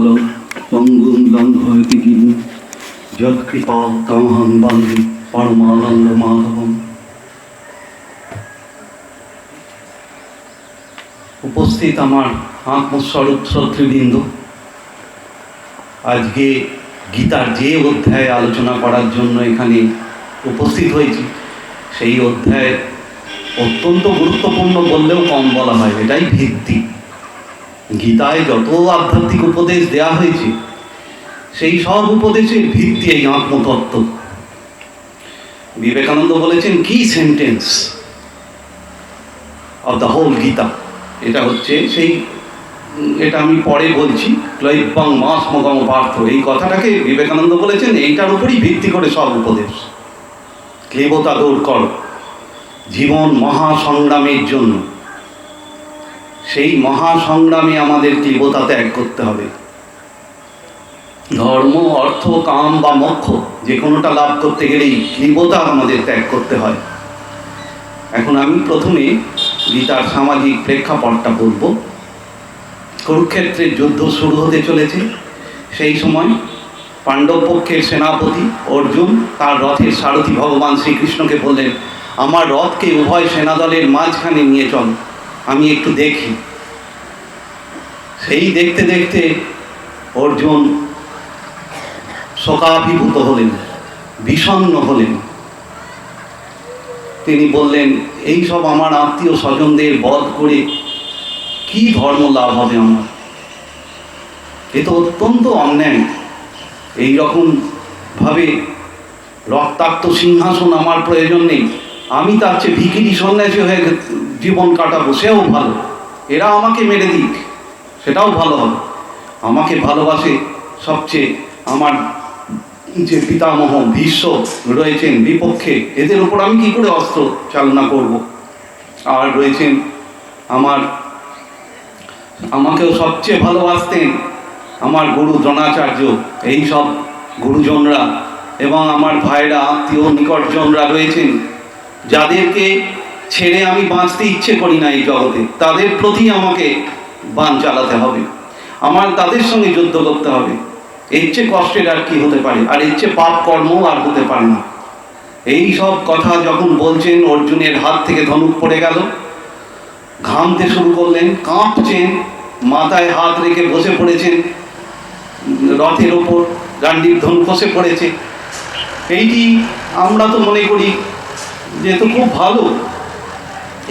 ভূতল পঙ্গুং লঙ্ঘয়তি গিরি যৎকৃপা তমহং বন্দে পরমানন্দ মাধবম। উপস্থিত আমার আত্মস্বরূপ শ্রোতৃবৃন্দ, আজকে গীতার যে অধ্যায় আলোচনা করার জন্য এখানে উপস্থিত হয়েছি, সেই অধ্যায় অত্যন্ত গুরুত্বপূর্ণ বললেও কম বলা হয়। এটাই ভিত্তি। গীতায় যত আধ্যাত্মিক উপদেশ দেয়া হয়েছে, সেই সব উপদেশের ভিত্তি এই আত্মতত্ত্ব। বিবেকানন্দ বলেছেন কি sentence of the whole Gita, এটা হচ্ছে সেই, এটা আমি পরে বলছি, ক্লৈবং মাসমগম পার্থ, এই কথাটাকে বিবেকানন্দ বলেছেন এইটার উপরই ভিত্তি করে সব উপদেশ। ক্লীবতা দূর কর, জীবন মহাসংগ্রামের জন্য। সেই মহাসংগ্রামে আমাদের ক্লীবতা ত্যাগ করতে হবে। ধর্ম, অর্থ, কাম বা মোক্ষ যে কোনোটা লাভ করতে গেলেই ক্লীবতা আমাদের ত্যাগ করতে হয়। এখন আমি প্রথমে গীতার সামাজিক প্রেক্ষাপটটা বলব। কুরুক্ষেত্রের যুদ্ধ শুরু হতে চলেছে। সেই সময় পাণ্ডব পক্ষের সেনাপতি অর্জুন তার রথের সারথি ভগবান শ্রীকৃষ্ণকে বললেন, আমার রথকে উভয় সেনাদলের মাঝখানে নিয়ে চল, আমি একটু দেখি। সেই দেখতে দেখতে অর্জুন শোকাভিভূত হলেন, বিষণ্ণ হলেন। তিনি বললেন, এই সব আমার আত্মীয় স্বজনদের বধ করে কি ধর্ম লাভ হবে আমার? এ তো অত্যন্ত অন্যায়। এইরকম ভাবে রক্তাক্ত সিংহাসন আমার প্রয়োজন নেই। আমি তার চেয়ে ভিখিরি সন্ন্যাসী হয়ে জীবন কাটাবো, সেও ভালো। এরা আমাকে মেরে দিক, সেটাও ভালো হবে। আমাকে ভালোবাসে সবচেয়ে আমার যে পিতামহ ভীষ্ম রয়েছেন বিপক্ষে, এদের উপর আমি কি করে অস্ত্র চালনা করব? আর রয়েছেন আমাকেও সবচেয়ে ভালোবাসতেন আমার গুরু দ্রোণাচার্য, এই সব গুরুজনরা এবং আমার ভাইরা, আত্মীয় নিকটজনরা রয়েছেন, যাদেরকে ছেড়ে আমি বাঁচতে ইচ্ছে করি না এই জগতে। তাদের প্রতি আমাকে বাণ চালাতে হবে, আমার তাদের সঙ্গে যুদ্ধ করতে হবে। এর চেয়ে কষ্টের আর কি হতে পারে? আর এর চেয়ে পাপ কর্ম আর হতে পারে না। এই সব কথা যখন বলছেন, অর্জুনের হাত থেকে ধনুক পড়ে গেল, ঘামতে শুরু করলেন, কাঁপছেন, মাথায় হাত রেখে বসে পড়েছেন রথের ওপর, গান্ডীব ধনুক খসে পড়েছে। এইটি আমরা তো মনে করি যে তো খুব ভালো।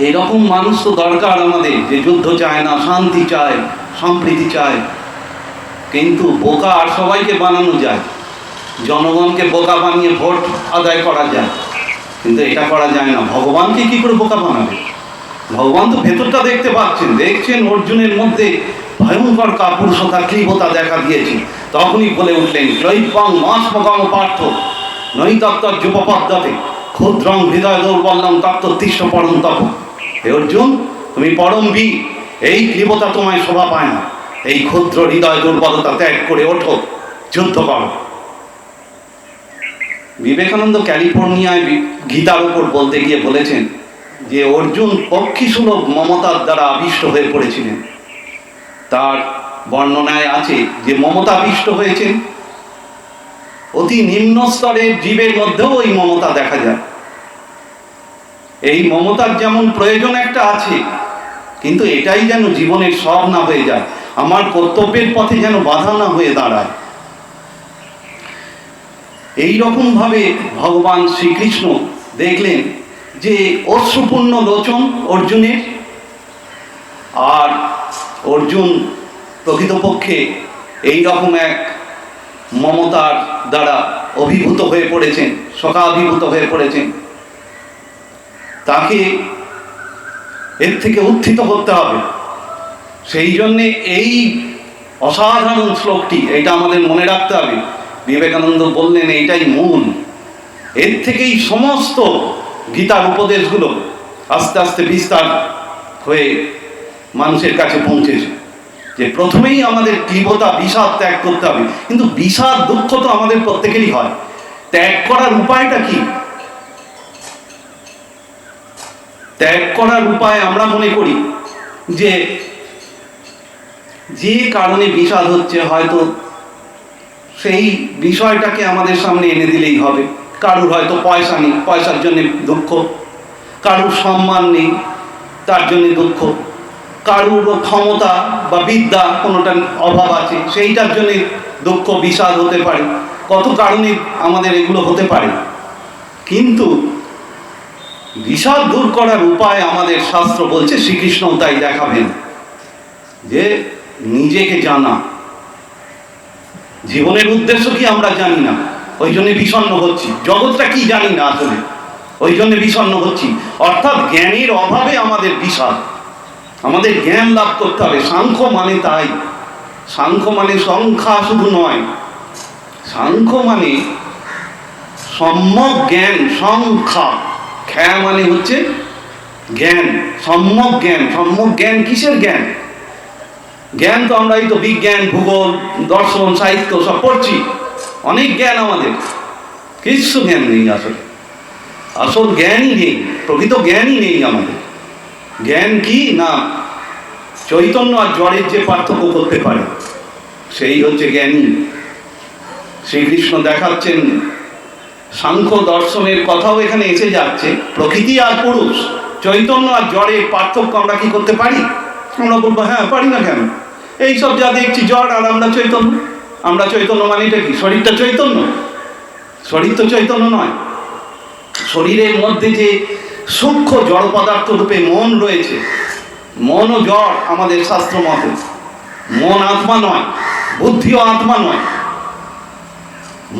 এইরকম মানুষ তো দরকার আমাদের, যে যুদ্ধ চায় না, শান্তি চায়, সম্প্রীতি চায়। কিন্তু বোকা আর সবাইকে বানানো যায়, জনগণকে বোকা বানিয়ে ভোট আদায় করা যায়, কিন্তু এটা করা যায় না। ভগবানকে কি করে বোকা বানাবে? ভগবান তো ভেতরটা দেখতে পাচ্ছেন, দেখছেন অর্জুনের মধ্যে ভয়ঙ্কর কাপুরুষতা, ক্লীবতা দেখা দিয়েছে। তখনই বলে উঠলেন, ক্লৈবং মাসমগম পার্থ নৈতত্ত্বযুপপদ্যতে ক্ষুদ্রং হৃদয় দৌর্বল্যং তত্ত্বতিষ্ঠ পরম তপ। হে অর্জুন, তুমি পরম বীর, এই ক্লীবতা তোমায় শোভা পায় না। এই ক্ষুদ্র হৃদয় দুর্বলতা ত্যাগ করে ওঠো, যুদ্ধ করো। বিবেকানন্দ ক্যালিফোর্নিয়ায় গীতার উপর বলতে গিয়ে বলেছেন যে অর্জুন পক্ষীসুলভ মমতার দ্বারা আবিষ্ট হয়ে পড়েছিলেন। তার বর্ণনায় আছে যে মমতাবিষ্ট হয়েছেন। অতি নিম্ন স্তরের জীবের মধ্যেও ওই মমতা দেখা যায়। এই মমতার যেমন প্রয়োজন একটা আছে, কিন্তু এটাই যেন জীবনের সব না হয়ে যায়, আমার কর্তব্যের পথে যেন বাধা না হয়ে দাঁড়ায়। এই রকম ভাবে ভগবান শ্রীকৃষ্ণ দেখলেন যে অশ্রুপূর্ণ লোচন অর্জুনের, আর অর্জুন প্রকৃতপক্ষে এই রকম এক মমতার দ্বারা অভিভূত হয়ে পড়েছেন, শোকাভিভূত হয়ে পড়েছেন। তাকে এর থেকে উত্থিত করতে হবে। সেই জন্যে এই অসাধারণ শ্লোকটি, এটা আমাদের মনে রাখতে হবে। বিবেকানন্দ বললেন এইটাই মূল। এর থেকেই সমস্ত গীতার উপদেশগুলো আস্তে আস্তে বিস্তার হয়ে মানুষের কাছে পৌঁছেছে। যে প্রথমেই আমাদের ক্লীবতা, বিষাদ ত্যাগ করতে হবে। কিন্তু বিষাদ, দুঃখ তো আমাদের প্রত্যেকেরই হয়। ত্যাগ করার উপায়টা কি? ত্যাগ করার উপায় আমরা মনে করি যে যে কারণে বিষাদ হচ্ছে হয়তো সেই বিষয়টাকে আমাদের সামনে এনে দিলেই হবে। কারুর হয়তো পয়সা নেই, পয়সার জন্য দুঃখ, কারুর সম্মান নেই তার জন্য দুঃখ, কারুর ক্ষমতা বা বিদ্যা কোনোটার অভাব আছে সেইটার জন্য দুঃখ বিষাদ হতে পারে। কত কারণে আমাদের এগুলো হতে পারে, কিন্তু বিষাদ দূর করার উপায় আমাদের শাস্ত্র বলছে, শ্রীকৃষ্ণ তাই দেখাবেন, যে নিজেকে জানা। জীবনের উদ্দেশ্য কি আমরা জানি না, ওই জন্য বিষণ্ণ হচ্ছি। জগৎটা কি জানি না আসলে, ওই জন্য বিষণ্ণ হচ্ছি। অর্থাৎ জ্ঞানের অভাবে আমাদের বিষাদ। আমাদের জ্ঞান লাভ করতে হবে। সাংখ্য মানে তাই, সাংখ্য মানে সংখ্যা শুধু নয়, সাংখ্য মানে সম্যক জ্ঞান। সংখ্যা খ্যা মানে হচ্ছে জ্ঞান, সম্যক জ্ঞান। সম্যক জ্ঞান কিসের জ্ঞান? জ্ঞান তো আমরা এই তো বিজ্ঞান, ভূগোল, দর্শন, সাহিত্য সব পড়ছি, অনেক জ্ঞান আমাদের, কিছু জ্ঞান নেই আসলে। আসল জ্ঞানই নেই, প্রকৃত জ্ঞানই নেই আমাদের। জ্ঞান কি না, চৈতন্য আর জড়ের যে পার্থক্য করতে পারে সেই হচ্ছে জ্ঞানী। শ্রীকৃষ্ণ দেখাচ্ছেন, সাংখ্য দর্শনের কথাও এখানে এসে যাচ্ছে। প্রকৃতি আর পুরুষ, চৈতন্য আর জড়ের পার্থক্য আমরা কি করতে পারি? আমরা বলবো হ্যাঁ পারি না কেন, এইসব যা দেখছি জড় আর আমরা চৈতন্য। আমরা চৈতন্য মানে এটা কি? শরীরটা চৈতন্য? শরীর তো চৈতন্য নয়। শরীরের মধ্যে যে সূক্ষ্ম জড় পদার্থ রূপে মন রয়েছে, মনও জড় আমাদের শাস্ত্র মতে। মন আত্মা নয়, বুদ্ধিও আত্মা নয়।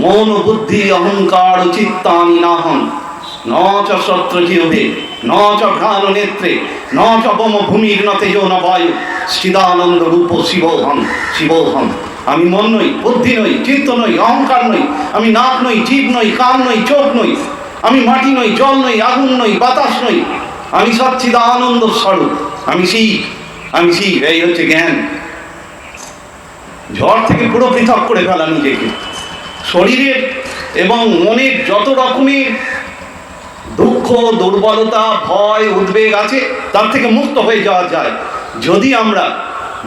মন বুদ্ধি অহংকার চিত্তানি নাহং ন চ সত্র জিহ্বে ন চ ঘ্রাণ নেত্রে ন চ বম ভূমির ন তেজো ন বায়ু চিদানন্দ রূপ শিবোহং শিবোহং। আমি মন নই, বুদ্ধি নই, চিত্ত নই, অহংকার নই, আমি নাক নই, জীব নই, কান নই, চোখ নই, আমি মাটি নই, জল নই, আগুন নই, বাতাস নই, আমি সচ্চিদানন্দ স্বরূপ, আমি শিব, আমি শিব। এই হচ্ছে জ্ঞান। ঝড় থেকে পুরো পৃথক করে ফেলা নিজেকে। শরীরের এবং মনের যত রকমের দুঃখ, দুর্বলতা, ভয়, উদ্বেগ আছে তার থেকে মুক্ত হয়ে যাওয়া যায় যদি আমরা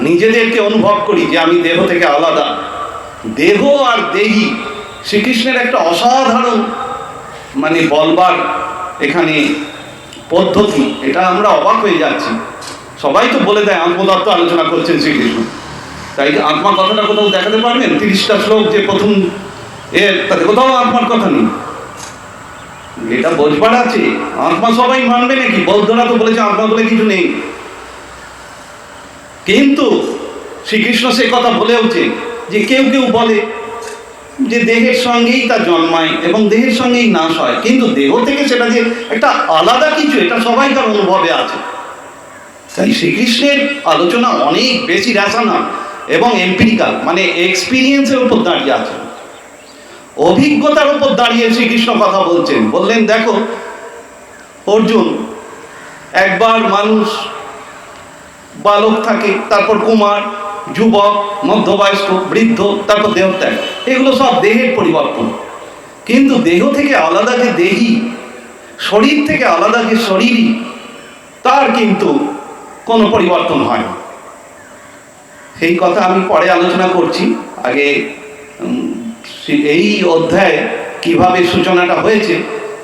নিজেদেরকে অনুভব করি যে আমি দেহ থেকে আলাদা। দেহ আর দেহি শ্রীকৃষ্ণের একটা অসাধারণ মানে বলবার এখানে পদ্ধতি, এটা আমরা অবাক হয়ে যাচ্ছি। সবাই তো বলে দেয় আত্মতত্ত্ব আলোচনা করছেন শ্রীকৃষ্ণ, তাই আত্মা কথাটা কোথাও দেখাতে পারবেন? 30টা শ্লোক যে প্রথম এর, তাতে কোথাও আত্মার কথা নেই। এটা বোঝবার আছে, আত্মা সবাই মানবে নাকি? বৌদ্ধরা তো বলেছে আত্মা বলে কিছু নেই, কিন্তু শ্রীকৃষ্ণ সে কথা বলেওছে যে কেউ কেউ বলে যে দেহের সঙ্গেই তা জন্মায় এবং দেহের সঙ্গেই নাশ হয়, কিন্তু দেহ থেকে সেটা যে একটা আলাদা কিছু, এটা সবাইকার অনুভবে আছে। তাই শ্রীকৃষ্ণের আলোচনা অনেক বেশি রেশনাল এবং এম্পিরিক্যাল, মানে এক্সপিরিয়েন্সের উপর দাঁড়িয়ে আছে, অভিজ্ঞতার উপর দাঁড়িয়ে শ্রীকৃষ্ণ কথা বলছেন। বললেন দেখো অর্জুন, একবার মানুষ বালক থাকে, তারপর কুমার, যুবক, মধ্যবয়স্ক, বৃদ্ধ, তারপর দেহত্যাগ, এগুলো সব দেহের পরিবর্তন। কিন্তু দেহ থেকে আলাদা যে দেহি, শরীর থেকে আলাদা যে শরীরই, তার কিন্তু কোনো পরিবর্তন হয় না। সেই কথা আমি পরে আলোচনা করছি। আগে এই অধ্যায়ে কিভাবে সূচনাটা হয়েছে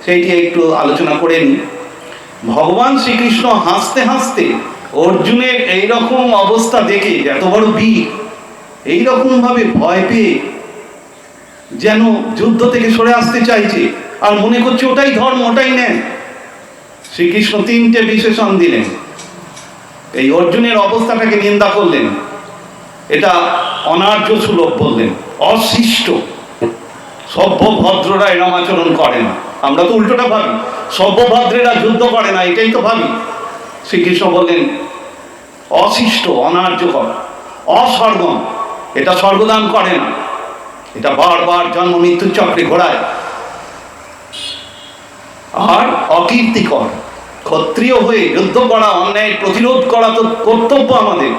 সেইটি একটু আলোচনা করে নিই। ভগবান শ্রীকৃষ্ণ হাসতে হাসতে অর্জুনের এইরকম অবস্থা দেখে, এত বড় বীর এইরকম ভাবে ভয় পেয়ে যেন যুদ্ধ থেকে সরে আসতে চাইছে আর মনে করছে ওটাই ধর্ম, ওটাই নেয়। শ্রীকৃষ্ণ 3টে বিশেষণ দিলেন, এই অর্জুনের অবস্থাটাকে নিন্দা করলেন। এটা অনার্য সুলভ বললেন, অশিষ্ট, সভ্য ভদ্ররা এরম আচরণ করে না। আমরা তো উল্টোটা ভাবি, সভ্য ভদ্রেরা যুদ্ধ করে না, এটাই তো ভাবি। শ্রীকৃষ্ণ বললেন অশিষ্ট, অনার্যকর, অস্বর্গম, এটা স্বর্গদান করে না, এটা বারবার জন্ম মৃত্যুর চক্রে ঘোরায়। আর অকীর্তিকর, ক্ষত্রিয় হয়ে যুদ্ধ করা, অন্যায়ের প্রতিরোধ করা তো কর্তব্য আমাদের।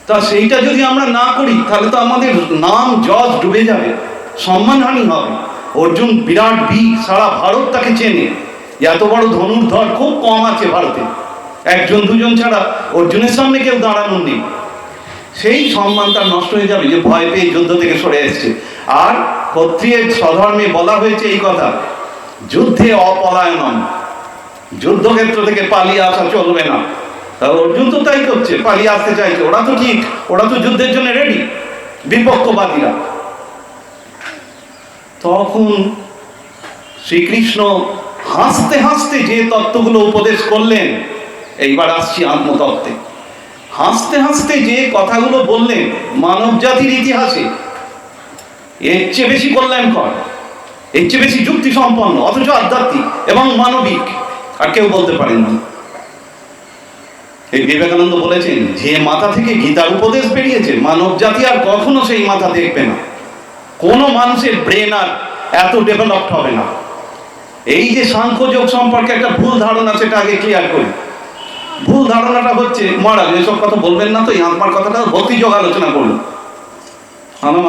তা সেইটা যদি আমরা না করি তাহলে তো আমাদের নাম যশ ডুবে যাবে, সম্মানহানি হবে। অর্জুন বিরাট বীর, সারা ভারত তাকে চেনে। এত বড় ধনুর্ধর খুব কম আছে ভারতে, 1-2 জন ছাড়া অর্জুনের সামনে কেউ দাঁড়ানোর নেই। সেই সম্মান তার নষ্ট হয়ে যাবে যে ভয় পেয়ে যুদ্ধ থেকে সরে এসছে। আর ক্ষত্রিয়ের স্বধর্মে বলা হয়েছে এই কথা, যুদ্ধে অপলায়নম, যুদ্ধক্ষেত্র থেকে পালিয়ে আসা চলবে না। তা অর্জুন তো তাই করছে, পালিয়ে আসতে চাইছে। ওরা তো ঠিক, ওরা তো যুদ্ধের জন্য রেডি, বিপক্ষবাদীরা। তখন শ্রীকৃষ্ণ হাসতে হাসতে যে তত্ত্বগুলো উপদেশ করলেন, এইবার আসছি আত্মতত্ত্বে। হাসতে হাসতে যে কথাগুলো বললেন মানব জাতির ইতিহাসে এর চেয়ে বেশি কল্যাণকর, এর চেয়ে বেশি যুক্তি সম্পন্ন, অথচ আধ্যাত্মিক এবং মানবিক আর কেউ বলতে পারেন না। এই বিবেকানন্দ বলেছেন, যে মাথা থেকে গীতার উপদেশ বেরিয়েছে মানব জাতি আর কখনো সেই মাথা দেখবে না। কোনো মানুষের ব্রেন আর এত ডেভেলপড হবে না। এই যে সাংখ্যযোগ সম্পর্কে একটা ভুল ধারণা, সেটা আগে ক্লিয়ার করি। ভুল ধারণাটা হচ্ছে, মহারাজ এসব কথা বলবেন না তো, এই আত্মার কথাটা ভক্তিযোগ আলোচনা করুন।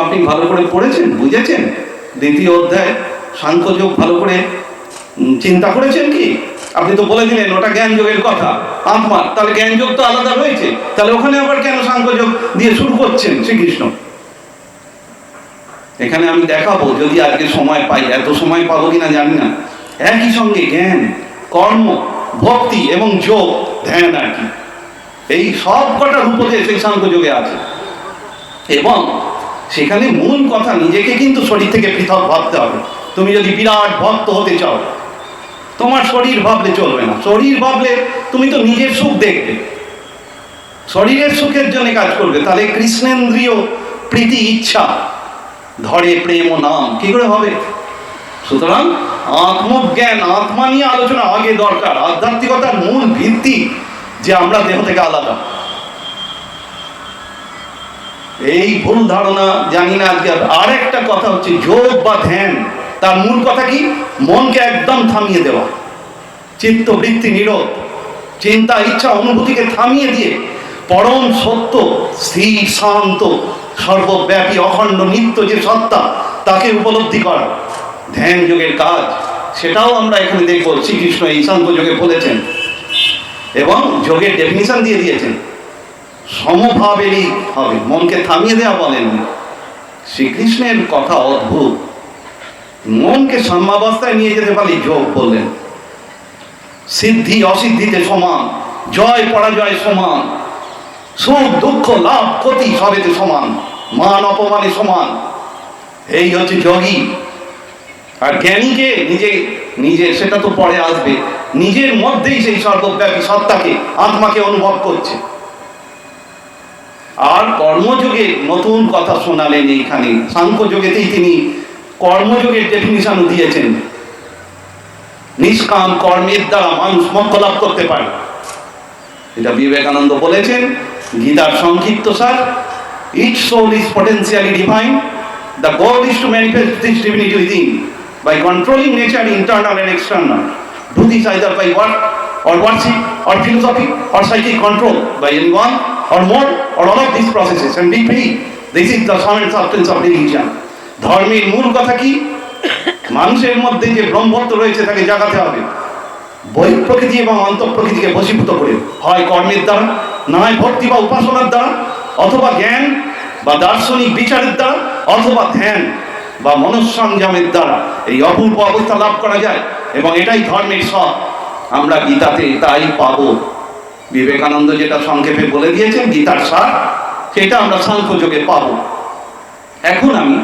আপনি ভালো করে পড়েছেন, বুঝেছেন? দ্বিতীয় অধ্যায় সাংখ্যযোগ ভালো করে চিন্তা করেছেন কি? আপনি তো বলে দিলেন ওটা জ্ঞান যোগের কথা, আত্মার। তাহলে জ্ঞান যোগ তো আলাদা রয়েছে, তাহলে ওখানে আবার কেন সাংখ্যযোগ দিয়ে শুরু করছেন শ্রীকৃষ্ণ? এখানে আমি দেখাবো, যদি আজকে সময় পাই, এত সময় পাবো কিনা জানি না, একই সঙ্গে জ্ঞান, কর্ম, ভক্তি এবং যোগ, ধ্যান আর কি, এই সব কটার উপদেশ এই সাংখ্যযোগে আছে। এবং সেখানে মূল কথা, নিজেকে কিন্তু শরীর থেকে পৃথক ভাবতে হবে। তুমি যদি বিরাট ভক্ত হতে চাও, তোমার শরীর ভাবলে চলবে না। শরীর ভাবলে তুমি তো নিজের সুখ দেখবে, শরীরের সুখের জন্য কাজ করবে, তাহলে কৃষ্ণেন্দ্রীয় প্রীতি ইচ্ছা ধরে প্রেম ও নাম কি করে হবে? সুতরাং আত্মজ্ঞান, আত্মা নিয়ে আলোচনা আগে দরকার। আধ্যাত্মিকতার মূল ভিত্তি যে আমরা দেহ থেকে আলাদা, এই ভুল ধারণা জানি না আজকে। আর একটা কথা হচ্ছে যোগ বা ধ্যান, তার মূল কথা কি? মনকে একদম থামিয়ে দেওয়া, চিত্তবৃত্তি নিরোধ, চিন্তা ইচ্ছা অনুভূতিকে থামিয়ে দিয়ে পরম সত্য, স্থির শান্ত সর্বব্যাপী অখণ্ড নিত্য যে সত্তা, তাকে উপলব্ধি করা ধ্যান যোগের কাজ। সেটাও আমরা এখানে দেখব শ্রীকৃষ্ণ এই সাংখ্যযোগে বলেছেন এবং যোগের ডেফিনিশন দিয়ে দিয়েছেন। সমভাবেরই হবে, মনকে থামিয়ে দেওয়া বলেন। শ্রীকৃষ্ণের কথা অদ্ভুত, মনকে সাম্যাবস্থায় নিয়ে যেতে পারলে যোগ বললেন। সিদ্ধি অসিদ্ধিতে সমান, জয় পরাজয় সমান, সুখ দুঃখ লাভ ক্ষতি সবেতে সমান, মান অপমানে সমান। এই হচ্ছে যোগী। আর জ্ঞানীকে নিজে সেটা তো পরে আসবে, নিজের মধ্যেই সেই সর্বব্যাপী সত্তাকে, আত্মাকে অনুভব করছে। আর কর্মযোগের নতুন কথা শোনালেন এইখানে। সাংখ্যযোগেতেই তিনি কর্মযোগের ডেফিনিশনও দিয়েছেন। নিষ্কাম কর্মের দ্বারা মানুষ মোক্ষ লাভ করতে পারে, এটা বিবেকানন্দ বলেছেন। গীতার সংক্ষিপ্ত সার, each soul is potentially divine. The goal is to manifest this divinity within by controlling nature, internal and external. Do this either by work or worship or philosophy or psychic control, by any one or more or all of these processes, and be free. This is the sum and substance of religion. ধর্মের মূল কথা কি? মানুষের মধ্যে যে ব্রহ্মত্ব রয়েছে তাকে জাগাতে হবে, বহিঃপ্রকৃতি এবং অন্তঃপ্রকৃতিকে বশীভূত করে, হয় কর্মের দ্বারা, না হয় ভক্তি বা উপাসনার দ্বারা, অথবা জ্ঞান বা দার্শনিক বিচারের দ্বারা, অথবা ধ্যান বা মনঃসংযমের দ্বারা এই অপূর্ব অবস্থা লাভ করা যায়। এবং এটাই ধর্মের সব। আমরা গীতাতে তাই পাবো। বিবেকানন্দ যেটা সংক্ষেপে বলে দিয়েছেন গীতার সার, সেটা আমরা সাংখ্যযোগে পাবো। এখন আমি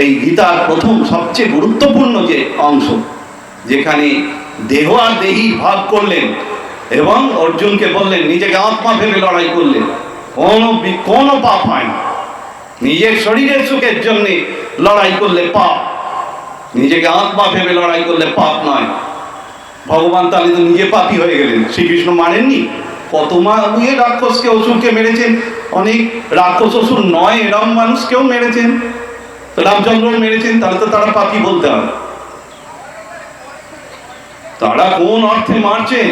এই গীতার প্রথম সবচেয়ে গুরুত্বপূর্ণ যে অংশ, যেখানে দেহ আর দেহীর ভাগ করলেন এবং অর্জুনকে বললেন নিজেকে আত্মা ভেবে লড়াই করলেন, কোনো পাপ হয় না। নিজের শরীরের সুখের জন্য লড়াই করলে পাপ, নিজেকে আত্মা ভেবে লড়াই করলে পাপ নয়। ভগবান তাহলে তো নিজে পাপী হয়ে গেলেন। শ্রীকৃষ্ণ মানেননি? কত মানুষে রাক্ষসকে, অসুরকে মেরেছেন। অনেক রাক্ষস অসুর নয় এরম মানুষকেও মেরেছেন, রামচন্দ্র মেরেছেন। তাহলে তো তারা পাপী বলতে হবে। তারা কোন অর্থে মারছেন?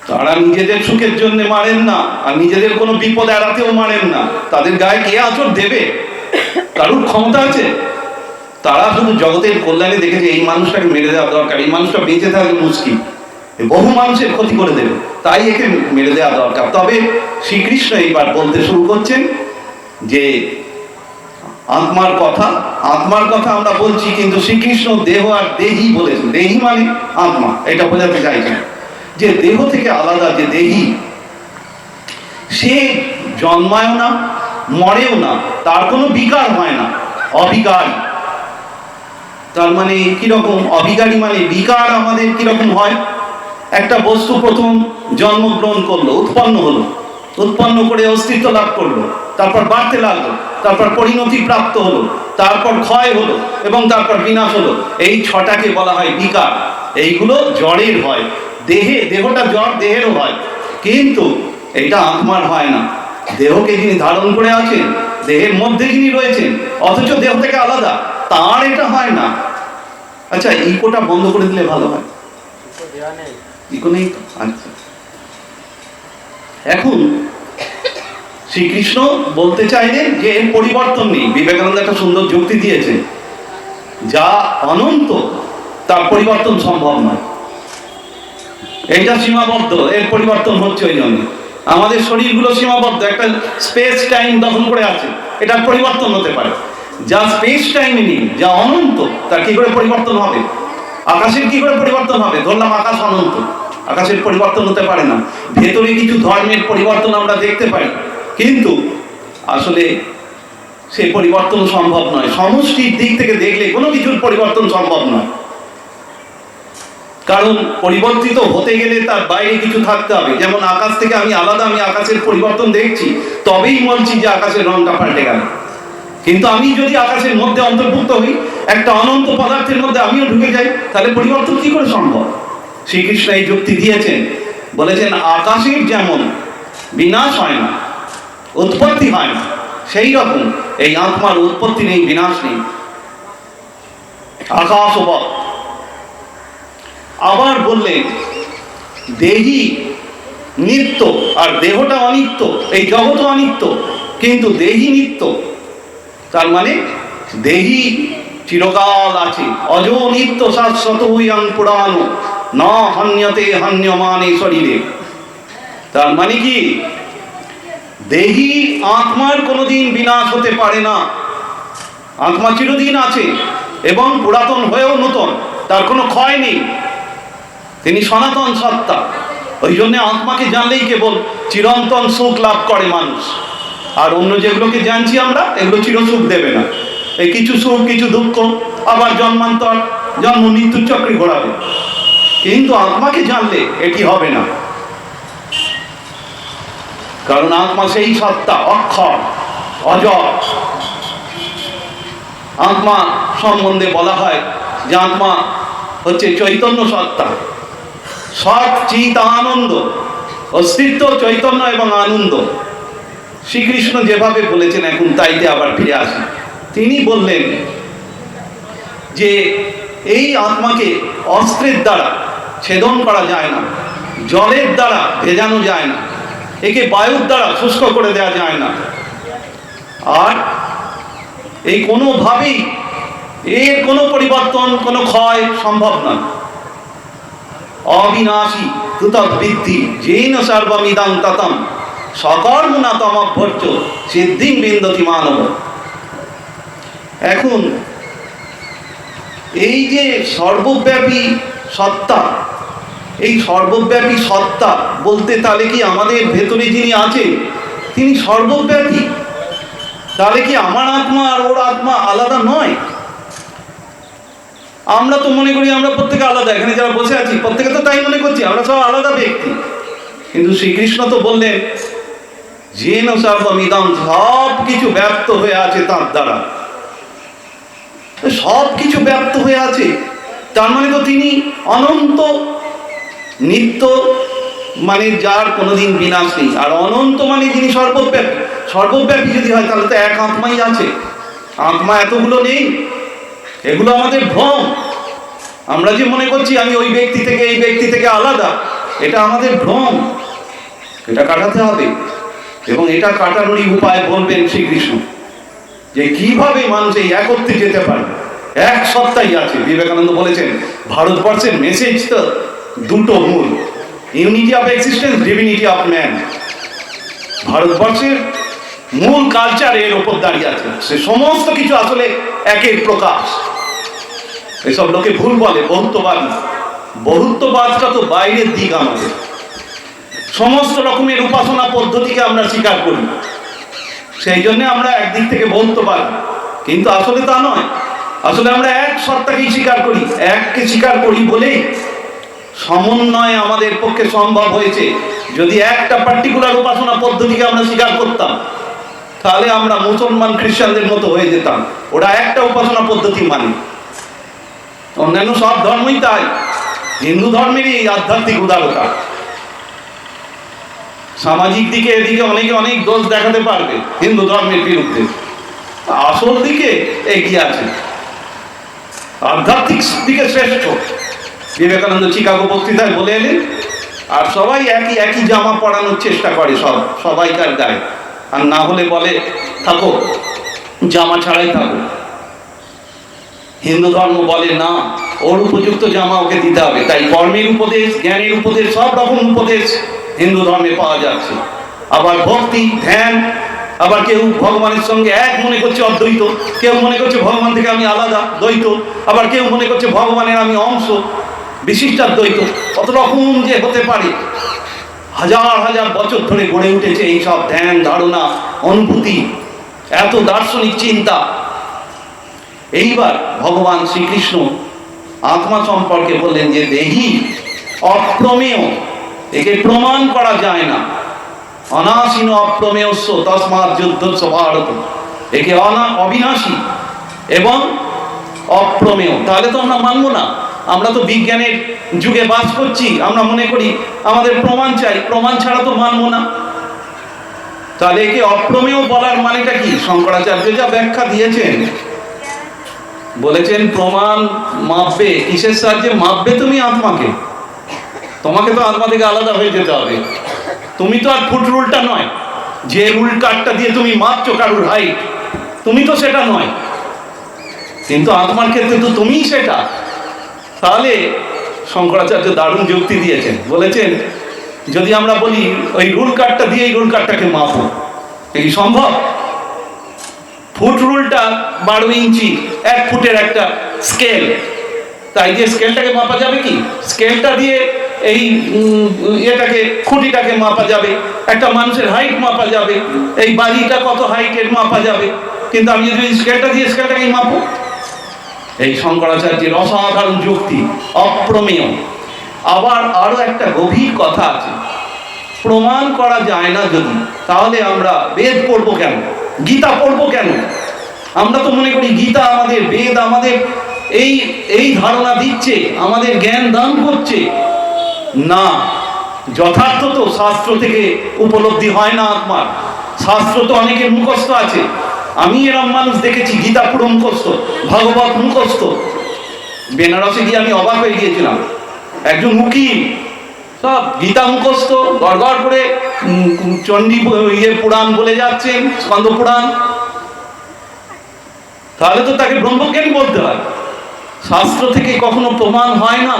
তারা নিজেদের সুখের জন্য মারেন না, আর নিজেদের কোনো বিপদ এড়াতেও মারেন না। তাদের গায়ে কে আঁচড় দেবে? কারুর ক্ষমতা আছে? তারা শুধু জগতের কল্যাণে দেখেছে এই মানুষটাকে মেরে দেওয়া দরকার, এই মানুষটা বেঁচে থাকলে মুশকিল, বহু মানুষের ক্ষতি করে দেবে, তাই একে মেরে দেওয়া দরকার। তবে শ্রীকৃষ্ণ এইবার বলতে শুরু করছেন যে আত্মার কথা আমরা বলছি, কিন্তু শ্রীকৃষ্ণ দেহ আর দেহি বলেছেন। দেহি মানে আত্মা, এটা বোঝাতে চাইছেন যে দেহ থেকে আলাদা যে দেহি, সে জন্মায়ও না, মরেও না, তার কোনো বিকার হয় না, অবিকারী। তার মানে কিরকম অবিকারী? মানে বিকার আমাদের কিরকম হয়? একটা বস্তু প্রথম জন্মগ্রহণ করলো, উৎপন্ন করে অস্তিত্ব লাভ করলো, তারপর বাড়তে লাগলো, তারপর পরিণতি প্রাপ্ত হলো, তারপর ক্ষয় হলো এবং তারপর বিনাশ হলো। এই ছটাকে বলা হয় বিকার। এইগুলো জড়ের হয়, দেহটা জড়, দেহেরও হয়, কিন্তু এটা আত্মার হয় না। দেহকে যিনি ধারণ করে আছেন, দেহের মধ্যে যিনি রয়েছেন, অথচ দেহ থেকে আলাদা, তার এটা হয় না। আচ্ছা, ইকোটা বন্ধ করে দিলে ভালো হয়। ইকো নেই তো? আচ্ছা, এখন শ্রীকৃষ্ণ বলতে চাইলেন যে এর পরিবর্তন নেই। বিবেকানন্দ একটা সুন্দর যুক্তি দিয়েছে, যা অনন্ত তার পরিবর্তন সম্ভব নয়। এটা সীমাবদ্ধ, এর পরিবর্তন হচ্ছে। ওই জন্য আমাদের শরীরগুলো সীমাবদ্ধ, একটা স্পেস টাইম দখল করে আছে, এটার পরিবর্তন হতে পারে। যা স্পেস টাইমে নেই, যা অনন্ত, তার কি করে পরিবর্তন হবে? আকাশের কি করে পরিবর্তন হবে? ধরলাম আকাশ অনন্ত, আকাশের পরিবর্তন হতে পারে না। ভেতরে কিছু ধর্মের পরিবর্তন আমরা দেখতে পাই, কিন্তু আসলে সেই পরিবর্তন সম্ভব নয়। সমষ্টির দিক থেকে দেখলে কোনো কিছুর পরিবর্তন সম্ভব নয়, কারণ পরিবর্তিত হতে গেলে তার বাইরে কিছু থাকতে হবে। যেমন আকাশ থেকে আমি আলাদা, আমি আকাশের পরিবর্তন দেখছি, তবেই বলছি যে আকাশের রংটা পাল্টে গেল। কিন্তু আমি যদি আকাশের মধ্যে অন্তর্ভুক্ত হই, একটা অনন্ত পদার্থের মধ্যে আমিও ঢুকে যাই, তাহলে পরিবর্তন কি করে সম্ভব? শ্রীকৃষ্ণ এই যুক্তি দিয়েছেন, বলেছেন আকাশের যেমন বিনাশ হয় না, উৎপত্তি হয় না, সেই রকম এই আত্মার উৎপত্তি নেই, বিনাশ নেই। আকাশবৎ। আবার বললেন দেহি নিত্য আর দেহটা অনিত্য, এই জগৎ অনিত্য, কিন্তু দেহি নিত্য। তার মানে দেহি চিরকাল আছে। অজ নিত্য শাশ্বত হইয়াং পুরাণ না হন্যতে হন্যমানে শরীরে। তার মানে কি? দেহি আত্মার কোনোদিন বিনাশ হতে পারে না। আত্মা চিরদিন আছে এবং পুরাতন হয়েও নূতন, তার কোনো ক্ষয় নেই। তিনি সনাতন সত্তা। ওই জন্য আত্মাকে জানলেই কেবল চিরন্তন সুখ লাভ করে মানুষ। আর অন্য যেগুলোকে জানছি আমরা, এগুলো চিরসুখ দেবে না। এই কিছু সুখ, কিছু দুঃখ, আবার জন্মান্তর, জন্ম মৃত্যুর চক্রে ঘোরাবে। কিন্তু আত্মাকে জানলে এটি হবে না, কারণ আত্মা সেই সত্তা, অক্ষর, অজর। আত্মা সম্বন্ধে বলা হয় যে আত্মা হচ্ছে চৈতন্য সত্তা, সৎ চিত আনন্দ, অস্তিত্ব, চৈতন্য এবং আনন্দ। শ্রীকৃষ্ণ যেভাবে বলেছেন, এখন তাইতে আবার ফিরে আসি। তিনি বললেন যে এই আত্মাকে অস্ত্রের দ্বারা ছেদন করা যায় না, জলের দ্বারা ভেজানো যায় না, একে বায়ুর দ্বারা শুষ্ক করে দেওয়া যায় না, আর এই কোনোভাবেই এর কোনো পরিবর্তন, কোনো ক্ষয় সম্ভব নয়। অবিনাশী তুতবৃদ্ধি যেন সর্বমিদং ততম সকর্মণা তমভ্যর্চ সিদ্ধিং বিন্দতি মানব। এখন এই যে সর্বব্যাপী সত্তা, এই সর্বব্যাপী সত্তা বলতে তাহলে কি আমাদের ভেতরে যিনি আছেন তিনি সর্বব্যাপী? তাহলে কি আমার আত্মা আর ওর আত্মা আলাদা নয়? আমরা তো মনে করি আমরা প্রত্যেকে আলাদা, এখানে যারা বসে আছি প্রত্যেকে তো তাই মনে করছি, আমরা সব আলাদা ব্যক্তি। কিন্তু শ্রীকৃষ্ণ তো বললেন যেন সর্বমিদং, সব কিছু ব্যপ্ত হয়ে আছে তার দ্বারা, সব কিছু ব্যপ্ত হয়ে আছে। তার মানে তো তিনি অনন্ত, নিত্য, মানে যার কোনোদিন বিনাশ নেই। আর অনন্ত মানে যিনি সর্বব্যাপী। সর্বব্যাপী যদি হয় তাহলে তো এক আত্মাই আছে, আত্মা এতগুলো নেই। এগুলো আমাদের ভ্রম। আমরা যে মনে করছি আমি ওই ব্যক্তি থেকে এই ব্যক্তি থেকে আলাদা, এটা আমাদের ভ্রম। এটা কাটাতে হবে, এবং এটা কাটানোরই উপায় বলবেন শ্রীকৃষ্ণ, যে কিভাবে মানুষ এই একত্রে যেতে পারে। এক সত্তাই আছে। বিবেকানন্দ বলেছেন ভারতবর্ষের মেসেজ তো দুটো মূল, unity of existence, divinity of man. ভারতবর্ষের মূল কালচার এর ওপর দাঁড়িয়ে আছে, সে সমস্ত কিছু আসলে একের প্রকাশ। এসব লোকে ভুল বলে বহুত্ববাদী, বহুত্ববাদটা তো বাইরের দিক। আমাদের সমস্ত রকমের উপাসনা পদ্ধতিকে আমরা স্বীকার করি, সেই জন্য আমরা একদিক থেকে বহুত্ববাদ, কিন্তু আসলে তা নয়। আসলে আমরা এক সত্তাকেই স্বীকার করি, এককে স্বীকার করি বলেই সমন্বয় আমাদের পক্ষে সম্ভব হয়েছে। যদি একটা পার্টিকুলার উপাসনা পদ্ধতিকে আমরা স্বীকার করতাম, তাহলে আমরা মুসলমান খ্রিস্টানদের মতো হয়ে যেতাম। ওরা একটা উপাসনা পদ্ধতি মানে, অন্যান্য সব ধর্মই তাই। হিন্দু ধর্মেরই এই আধ্যাত্মিক উদারতা। সামাজিক দিকে এদিকে অনেকে অনেক দোষ দেখাতে পারবে হিন্দু ধর্মের বিরুদ্ধে, আসল দিকে এগিয়ে আছে, আধ্যাত্মিক দিকে শ্রেষ্ঠ। বিবেকানন্দ চিকাগো বক্তৃতায় বলে এলেন, আর সবাই একই জামা পরানোর চেষ্টা করে, সবাইকার গায়ে। আর না হলে বলে থাকো, জামা ছাড়াই থাকো। হিন্দু ধর্ম বলে না, ওর উপযুক্ত জামা ওকে দিতে হবে। তাই কর্মের উপদেশ, জ্ঞানের উপদেশ, সব রকম উপদেশ হিন্দু ধর্মে পাওয়া যাচ্ছে। আবার ভক্তি, ধ্যান, আবার কেউ ভগবানের সঙ্গে এক মনে করছে অদ্বৈত, কেউ মনে করছে ভগবান থেকে আমি আলাদা দ্বৈত, আবার কেউ মনে করছে ভগবানের আমি অংশ বিশিষ্টাদ্বৈত। কত রকম যে হতে পারে। হাজার হাজার বছর ধরে গড়ে উঠেছে এই সব ধ্যান, ধারণা, অনুভূতি, এত দার্শনিক চিন্তা। এইবার ভগবান শ্রীকৃষ্ণ আত্মা সম্পর্কে বললেন যে দেহি অপ্রমেয়, একে প্রমাণ করা যায় না। অনাসীন অপ্রমেয়স্য তস্মাৎ যুদ্ধস্য ভারত, একে অবিনাশী এবং অপ্রমেয়। তাহলে তো আমরা মানব না। আমরা তো বিজ্ঞানের যুগে বাস করছি, আমরা মনে করি আমাদের প্রমাণ চাই, প্রমাণ ছাড়া তো মানব না। তাহলে একে অপ্রমেয় বলার মানেটা কি? শঙ্করাচার্য যা ব্যাখ্যা দিয়েছেন, বলেছেন প্রমাণ মাপবে, কিসের সাহায্যে মাপবে তুমি আত্মাকে? তোমাকে তো আত্মা থেকে আলাদা হয়ে যেতে হবে। তুমি তো আর ফুট রুলটা নয়, যে রুল কার্ডটা দিয়ে তুমি মাপছো কারুর হাইট, তুমি তো সেটা নয়, কিন্তু আত্মার ক্ষেত্রে তো তুমিই সেটা। তাহলে শঙ্করাচার্য দারুণ যুক্তি দিয়েছেন, বলেছেন যদি আমরা বলি ওই রুল কার্ডটা দিয়ে এই রুল কার্ডটাকে মাপো, কি সম্ভব? ফুট রুলটা 12 ইঞ্চি, 1 ফুটের একটা স্কেল, তাই যে স্কেলটাকে মাপা যাবে কি? স্কেলটা দিয়ে এই এটাকে, খুঁটিটাকে মাপা যাবে, একটা মানুষের হাইট মাপা যাবে, এই বাড়িটা কত হাইটের মাপা যাবে, কিন্তু আমি যদি স্কেলটা দিয়ে স্কেলটাকে মাপো। এই শঙ্করাচার্যের অসাধারণ যুক্তি, অপ্রমেয়। আবার আরো একটা গভীর কথা আছে, প্রমাণ করা যায় না যদি, তাহলে আমরা বেদ পড়বো কেন, গীতা পড়বো কেন? আমরা তো মনে করি গীতা আমাদের, বেদ আমাদের এই ধারণা দিচ্ছে, আমাদের জ্ঞান দান করছে। না, যথার্থ তো শাস্ত্র থেকে উপলব্ধি হয় না আত্মার। শাস্ত্র তো অনেকের মুখস্থ আছে। আমি এরম মানুষ দেখেছি গীতা পুরো মুখস্থ, ভাগবত মুখস্থ। বেনারসে গিয়ে আমি অবাক হয়ে গিয়েছিলাম, একজন উকিল সব গীতা মুখস্থ, গড়গড় করে চণ্ডী পুরাণ বলে যাচ্ছেন, স্কন্দ পুরাণ। তাহলে তো তাকে ব্রহ্মজ্ঞানী বলতে হয়। শাস্ত্র থেকে কখনো প্রমাণ হয় না,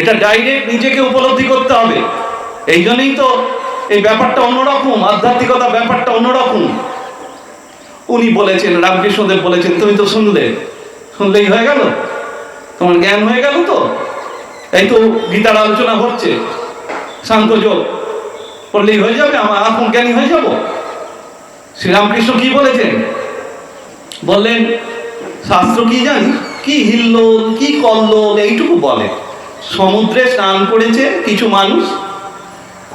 এটা ডাইরেক্ট নিজেকে উপলব্ধি করতে হবে। এই জন্যই তো এই ব্যাপারটা অন্যরকম, আধ্যাত্মিকতা ব্যাপারটা অন্যরকম। উনি বলেছেন, রামকৃষ্ণদেব বলেছেন, তুমি তো শুনলেই হয়ে গেল, তোমার জ্ঞান হয়ে গেল। তো এই তো গীতার আলোচনা হচ্ছে, সাংখ্যযোগ পড়লেই হয়ে যাবে, আমার আত্মজ্ঞানী হয়ে যাব। শ্রীরামকৃষ্ণ কি বলেছেন? বললেন শাস্ত্র কি জানি, কি হিল্লোল কি কল্লোল এইটুকু বলে। সমুদ্রে স্নান করেছে কিছু মানুষ,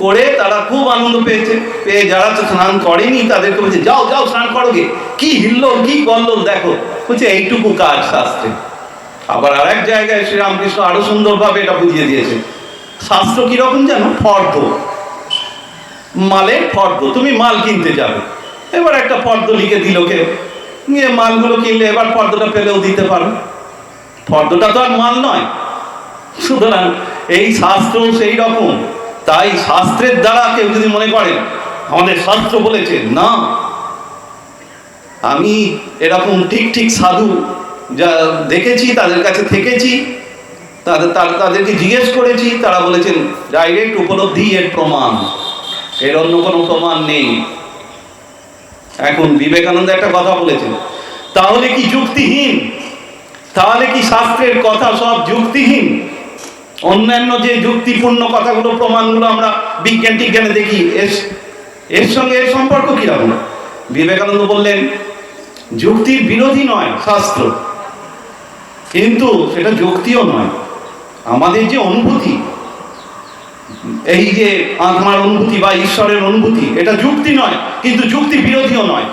করে তারা খুব আনন্দ পেয়েছে, পেয়ে যারা স্নান করেনি তাদেরকে বলছে যাও যাও স্নান করো গে, কি হিল্লোল কি কল্লোল দেখো, বলছে এইটুকু কাজ শাস্ত্রে। আবার আর এক জায়গায় শ্রীরামকৃষ্ণ আরো সুন্দরভাবে এটা বুঝিয়ে দিয়েছে, শাস্ত্র কিরকম জানো, ফর্দ, মালের ফর্দ। তুমি মাল কিনতে যাবে, এবার একটা ফর্দ লিখে দিল কেউ, নিয়ে মালগুলো কিনলে এবার ফর্দটা ফেলেও দিতে পারো, ফর্দটা তো আর মাল নয়। সুতরাং এই শাস্ত্র সেই রকম। তাই শাস্ত্রের দ্বারা কেউ যদি মনে করেন আমাদের শাস্ত্র বলেছে, না, আমি এরকম ঠিক ঠিক সাধু যা দেখেছি, তাদের কাছে থেকেছি, তাদেরকে জিজ্ঞেস করেছি, তারা বলেছেন ডাইরেক্ট উপলব্ধি এর প্রমাণ, এর অন্য কোনো প্রমাণ নেই। এখন বিবেকানন্দ একটা কথা বলেছেন, তাহলে কি যুক্তিহীন? তাহলে কি শাস্ত্রের কথা সব যুক্তিহীন? অন্যান্য যে যুক্তিপূর্ণ কথাগুলো, প্রমাণগুলো আমরা বিজ্ঞান টিজ্ঞানে দেখি, এর সঙ্গে এর সম্পর্ক কিরকম? বিবেকানন্দ বললেন যুক্তির বিরোধী নয় শাস্ত্র, কিন্তু সেটা যুক্তিও নয়। আমাদের যে অনুভূতি, এই যে আত্মার অনুভূতি বা ঈশ্বরের অনুভূতি, এটা যুক্তি নয়, কিন্তু যুক্তি বিরোধীও নয়।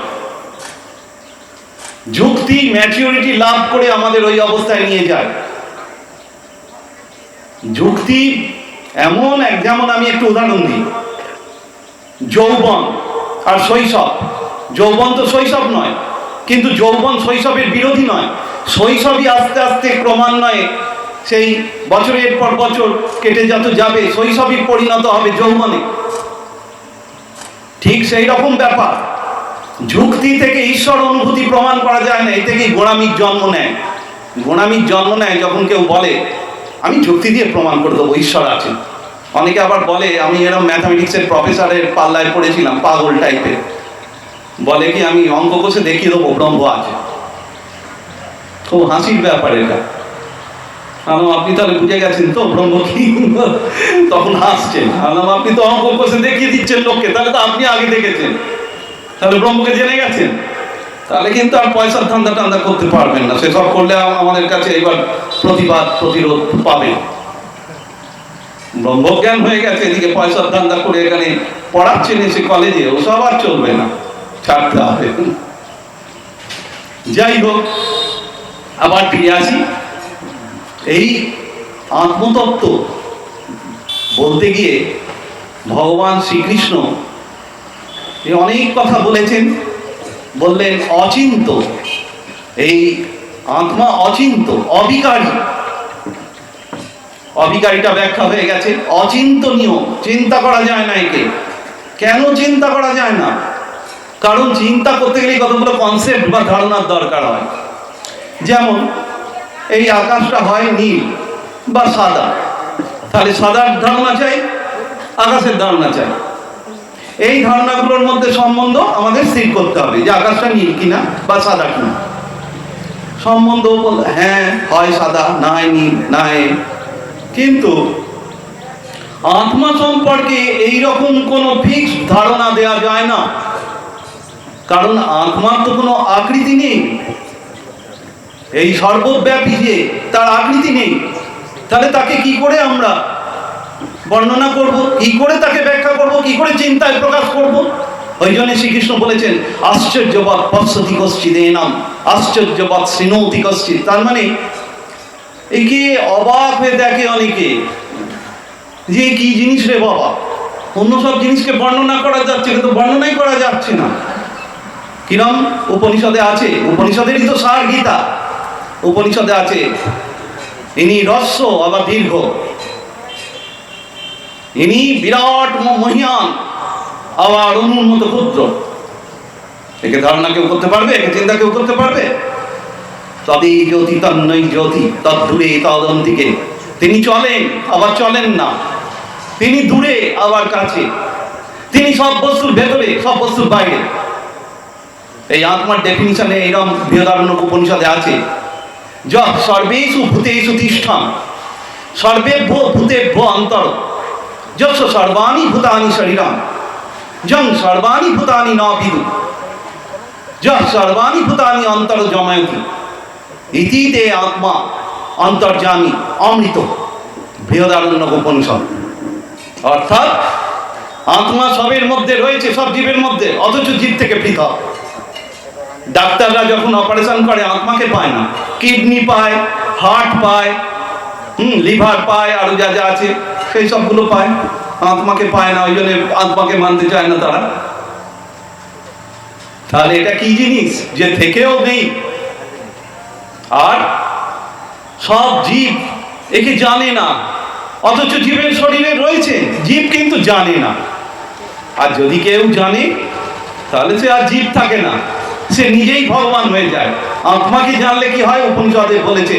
যুক্তি ম্যাচিউরিটি লাভ করে আমাদের ওই অবস্থায় নিয়ে যায়। যুক্তি এমন যেমন আমি একটু উদাহরণ দিই, যৌবন আর শৈশব। যৌবন তো শৈশব নয়, কিন্তু যৌবন শৈশবের বিরোধী নয়। শৈশবই আস্তে আস্তে ক্রমান্বয়ে সেই বছরের পর বছর কেটে যত যাবে, শৈশবই পরিণত হবে যৌবনে। ঠিক সেই রকম ব্যাপার, যুক্তি থেকে ঈশ্বর অনুভূতি প্রমাণ করা যায় না, এই থেকেই গোঁড়ামির জন্ম নেয়। গোঁড়ামির জন্ম নেয় যখন কেউ বলে আমি যুক্তি দিয়ে প্রমাণ করে দেবো ঈশ্বর আছেন। অনেকে আবার বলে, আমি এরকম ম্যাথামেটিক্সের প্রফেসরের পাল্লায় পড়েছিলাম, পাগল টাইপের, বলে কি আমি অঙ্ক কষে দেখিয়ে দেবো ব্রহ্ম আছে। খুব হাসির ব্যাপার এটা। আপনি তাহলে বুঝে গেছেন তো ব্রহ্ম কি? তখন হাসছেন। আপনি তো অঙ্ক কষে দেখিয়ে দিচ্ছেন লোককে, তাহলে তো আপনি আগে দেখেছেন, তাহলে ব্রহ্মকে জেনে গেছেন। তাহলে কিন্তু আর পয়সার ধান্দা টান্দা করতে পারবেন না। সেসব করলে আমাদের কাছে এবার প্রতিরোধ পাবে। ব্রহ্মজ্ঞান হয়ে গেছে, এদিকে পয়সার ধান্দা করে এখানে পড়াচ্ছেন এসে কলেজে, ওসব আর চলবে না, ছাড়তে হবে। যাই হোক, আবার ফিরে আসি। এই আত্মতত্ত্ব বলতে গিয়ে ভগবান শ্রীকৃষ্ণ অনেক কথা বলেছেন। বললেন অচিন্ত, এই আত্মা অচিন্ত, অবিকারী। অবিকারীটা ব্যাখ্যা হয়ে গেছে, অচিন্তনীয়, চিন্তা করা যায় না একে। কেন চিন্তা করা যায় না? কারণ চিন্তা করতে গেলে কতগুলো কনসেপ্ট বা ধারণার দরকার হয়। যেমন এই আকাশটা হয় নীল বা সাদা, তাহলে সাদার ধারণা চাই, আকাশের ধারণা চাই। এই ধারণাগুলোর মধ্যে সম্বন্ধ আমাদের স্থির করতে হবে, যে আকাশটা নীল কিনা বা সাদা কিনা। সম্বন্ধ হ্যাঁ হয় সাদা, না হয় নীল, না হয়। কিন্তু আত্মা সম্পর্কে এইরকম কোনো ফিক্স ধারণা দেওয়া যায় না, কারণ আত্মার তো কোনো আকৃতি নেই। এই সর্বব্যাপী যে, তার আকৃতি নেই, তাহলে তাকে কি করে আমরা বর্ণনা করব, কি করে তাকে ব্যাখ্যা করব, কি করে চিন্তায় প্রকাশ করব? ওই জন্য শ্রীকৃষ্ণ বলেছেন আশ্চর্যবৎ পশ্যতি কশ্চিদেনাম আশ্চর্যবৎ শৃণোতি কশ্চিৎ। তার মানে একে অবাক হয়ে দেখে অনেকে, যে কি জিনিস রে বাবা, অন্য সব জিনিসকে বর্ণনা করা যাচ্ছে, কিন্তু বর্ণনাই করা যাচ্ছে না। কিরম? উপনিষদে আছে, উপনিষদেরই তো সার গীতা। উপনিষদে আছে ইনি হ্রস্ব আবার দীর্ঘ, ইনি বিরাট মহিয়ান আবার অনুর মতো ক্ষুদ্র। একে ধারণা কেউ করতে পারবে? একে চিন্তা কেউ করতে পারবে? তবে জ্যোতি তন্নৈ জ্যোতি তদ্দূরে তদন্তিকে। তিনি চলেন আবার চলেন না, তিনি দূরে আবার কাছে, তিনি সব বস্তুর ভেতরে সব বস্তুর বাইরে। এই আত্মার ডেফিনিশনে এইরকম বৃহদারণ্যক উপনিষদে আছে, যৎ সর্বেষু ভূতেষু তিষ্ঠন সর্বেভ্য ভূতেভ্য অন্তর যৎ সর্বাণি ভূতানি শরীরম যং সর্বাণি ভূতানি ন বিদু যৎ সর্বাণি ভূতানি অন্তর জমায়তি ইতি তে আত্মা অন্তর্যামী অমৃত। বৃহদারণ্যক উপনিষদ। অর্থাৎ আত্মা সবের মধ্যে রয়েছে, সব জীবের মধ্যে, অথচ জীব থেকে পৃথক। ডাক্তাররা যখন অপারেশন করে আত্মাকে পায় না, কিডনি পায়, হার্ট পায়, লিভার পায়, আরো যা যা আছে সেই সবগুলো পায়, আত্মাকে পায় না। ওই জন্য আত্মাকে মানতে চায় না তারা। তাহলে এটা কি জিনিস যে থেকেও নেই? আর সব জীব একে জানে না, অথচ জীবের শরীরে রয়েছে, জীব কিন্তু জানে না। আর যদি কেউ জানে তাহলে সে আর জীব থাকে না, সে নিজেই ভগবান হয়ে যায়। আত্মাকে জানলে কি হয়? উপনিষদে বলেছে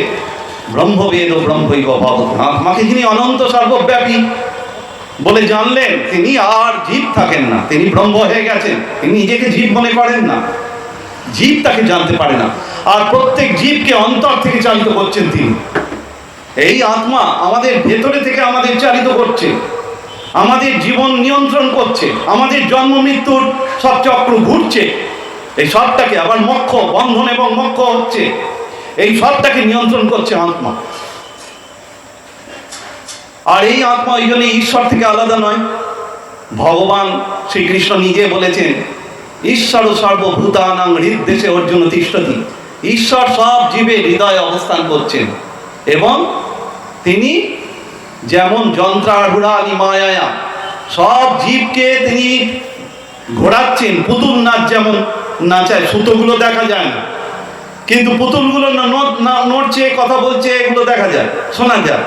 ব্রহ্মবেদ ও ব্রহ্মৈব ভবতি। আত্মাকে যিনি অনন্ত সর্বব্যাপী বলে জানলেন, তিনি আর জীব থাকেন না, তিনি ব্রহ্ম হয়ে গেছেন। তিনি নিজেকে জীব মনে করেন না, জীব তাকে জানতে পারে না। আর প্রত্যেক জীবকে অন্তর থেকে চালিত করছেন তিনি। এই আত্মা আমাদের ভেতরে থেকে আমাদের চালিত করছে, আমাদের জীবন নিয়ন্ত্রণ করছে, আমাদের জন্ম মৃত্যুর সব চক্র ঘুরছে, এই সবটাকে আবার মোক্ষ, বন্ধন এবং মোক্ষ হচ্ছে, এই সবটাকে নিয়ন্ত্রণ করছে আত্মা। আর এই আত্মা ওই জন্য ঈশ্বর থেকে আলাদা নয়। ভগবান শ্রীকৃষ্ণ নিজে বলেছেন, ঈশ্বর সর্বভূতানাং হৃদ্দেশে অর্জুন তিষ্ঠতি। ঈশ্বর সব জীবের হৃদয়ে অবস্থান করছেন এবং তিনি যেমন যন্ত্রারূঢ়ানি মায়া, সব জীবকে তিনি ঘোরাচ্ছেন। পুতুল নাচ যেমন নাচায়, সুতোগুলো দেখা যায় না, কিন্তু পুতুলগুলো নড়ছে, কথা বলছে, এগুলো দেখা যায়, শোনা যায়।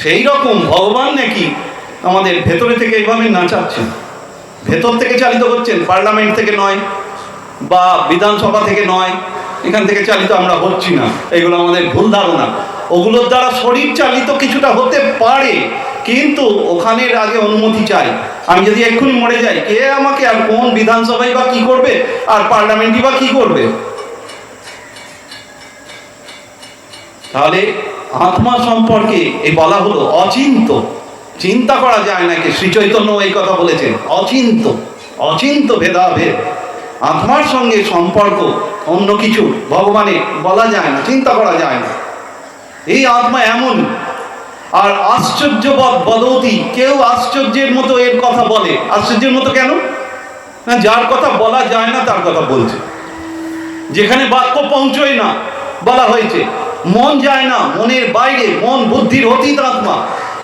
সেই রকম ভগবান নাকি আমাদের ভেতরে থেকে এইভাবে নাচাচ্ছেন, ভেতর থেকে চালিত করছেন, পার্লামেন্ট থেকে নয় বা বিধানসভা থেকে নয়, এখান থেকে চালিত আমরা হচ্ছি না, এগুলো আমাদের ভুল ধারণা। ওগুলোর দ্বারা শরীর চালিত কিছুটা হতে পারে, কিন্তু ওখানের আগে অনুমতি চাই। আমি যদি এক্ষুনি মরে যাই, কে আমাকে আর কোন বিধানসভায় বা কি করবে, আর পার্লামেন্টই বা কি করবে? তাহলে আত্মা সম্পর্কে এই বলা হলো অচিন্ত, চিন্তা করা যায় না। শ্রী চৈতন্য এই কথা বলেছেন, অচিন্ত, অচিন্ত ভেদাভেদ। আত্মার সঙ্গে সম্পর্ক অন্য কিছু ভগবানের বলা যায় না, চিন্তা করা যায় না। এই আত্মা এমন। আর আশ্চর্যবৎ বদতি, কেউ আশ্চর্যের মতো এর কথা বলে। আশ্চর্যের মতো কেন? না, যার কথা বলা যায় না তার কথা বলছে। যেখানে বাক্য পৌঁছয় না, বলা হয়েছে মন যায় না, মনের বাইরে, মন বুদ্ধির অতীত আত্মা,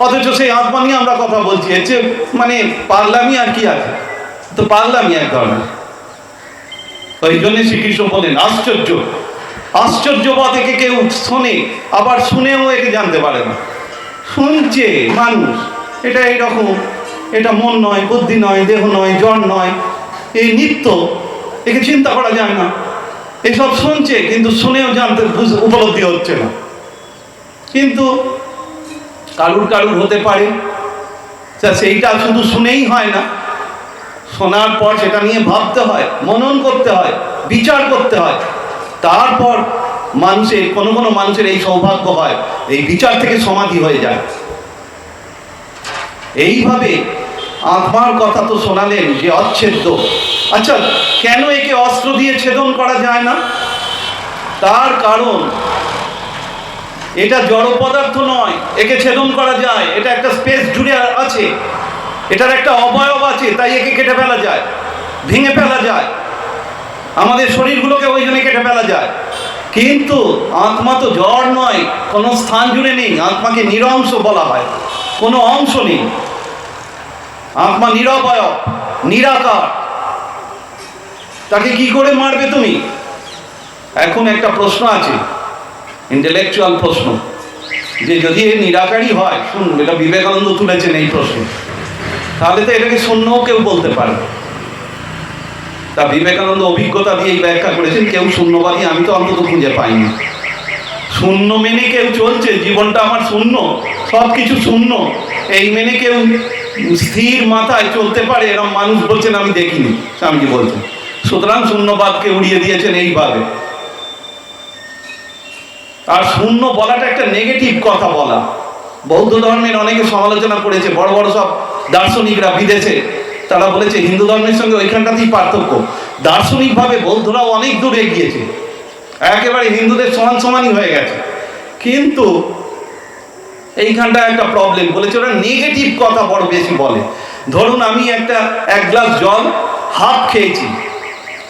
অথচ সেই আত্মা নিয়ে আমরা কথা বলছি। এসে মানে পাগলামি আর কি আছে? তো পাগলামি এক ধরনের। ওই জন্য শ্রীকৃষ্ণ বলেন আশ্চর্য, আশ্চর্যবৎ। একে কেউ শোনে, আবার শুনেও একে জানতে পারে না। শুনছে মানুষ, এটা এইরকম, এটা মন নয়, বুদ্ধি নয়, দেহ নয়, জড় নয়, এই নিত্য, একে চিন্তা করা যায় না। এসব শুনছে, কিন্তু শুনেও জানতে উপলব্ধি হচ্ছে না। কিন্তু কারুর কারুর হতে পারে, সেইটা শুধু শুনেই হয় না, শোনার পর সেটা নিয়ে ভাবতে হয়, মনন করতে হয়, বিচার করতে হয়। তারপর মানুষের, কোনো কোনো মানুষের এই সৌভাগ্য হয়, এই বিচার থেকে সমাধি হয়ে যায়। এইভাবে আত্মার কথা তো শোনালেন যে অচ্ছেদ্য। আচ্ছা, কেন একে অস্ত্র দিয়ে ছেদন করা যায় না? তার কারণ এটা জড় পদার্থ নয়, একে ছেদন করা যায়। এটা একটা স্পেস জুড়ে আছে, এটার একটা অবয়ব আছে, তাই একে কেটে ফেলা যায়, ভেঙে ফেলা যায়। আমাদের শরীরগুলোকে ওই জন্য কেটে ফেলা যায়। কিন্তু আত্মা তো জড় নয়, কোনো স্থান জুড়ে নেই। আত্মাকে নিরংশ বলা হয়, কোনো অংশ নেই। আত্মা নিরবয়ব, নিরাকার। তাকে কি করে মারবে তুমি? এখন একটা প্রশ্ন আছে, ইন্টেলেকচুয়াল প্রশ্ন, যে যদি এ নিরাকারই হয়, শুনুন, এটা বিবেকানন্দ তুলেছেন এই প্রশ্ন, তাহলে তো এটাকে শূন্যও কেউ বলতে পারে। তা বিবেকানন্দ অভিজ্ঞতা দিয়েই ব্যাখ্যা করেছেন, কেউ শূন্যবাদী আমি তো অন্তত খুঁজে পাইনি। শূন্য মেনে কেউ চলছে, জীবনটা আমার শূন্য, সব কিছু শূন্য, এই মেনে কেউ স্থির মাথায় চলতে পারে এরকম মানুষ বলছেন আমি দেখিনি, স্বামীজি বলছেন। সুতরাং শূন্যবাদকে উড়িয়ে দিয়েছেন এইভাবে। আর শূন্য বলাটা একটা নেগেটিভ কথা বলা। বৌদ্ধ ধর্মের অনেকে সমালোচনা করেছে, বড় বড় সব দার্শনিকরা বিদেশে, তারা বলেছে হিন্দু ধর্মের সঙ্গে ওইখানটাতেই পার্থক্য। দার্শনিকভাবে বৌদ্ধরাও অনেক দূর এগিয়েছে, একেবারে হিন্দুদের সমান সমানই হয়ে গেছে। কিন্তু এইখানটা একটা প্রবলেম, বলেছে ওরা নেগেটিভ কথা বড় বেশি বলে। ধরুন আমি এক গ্লাস জল হাফ খেয়েছি,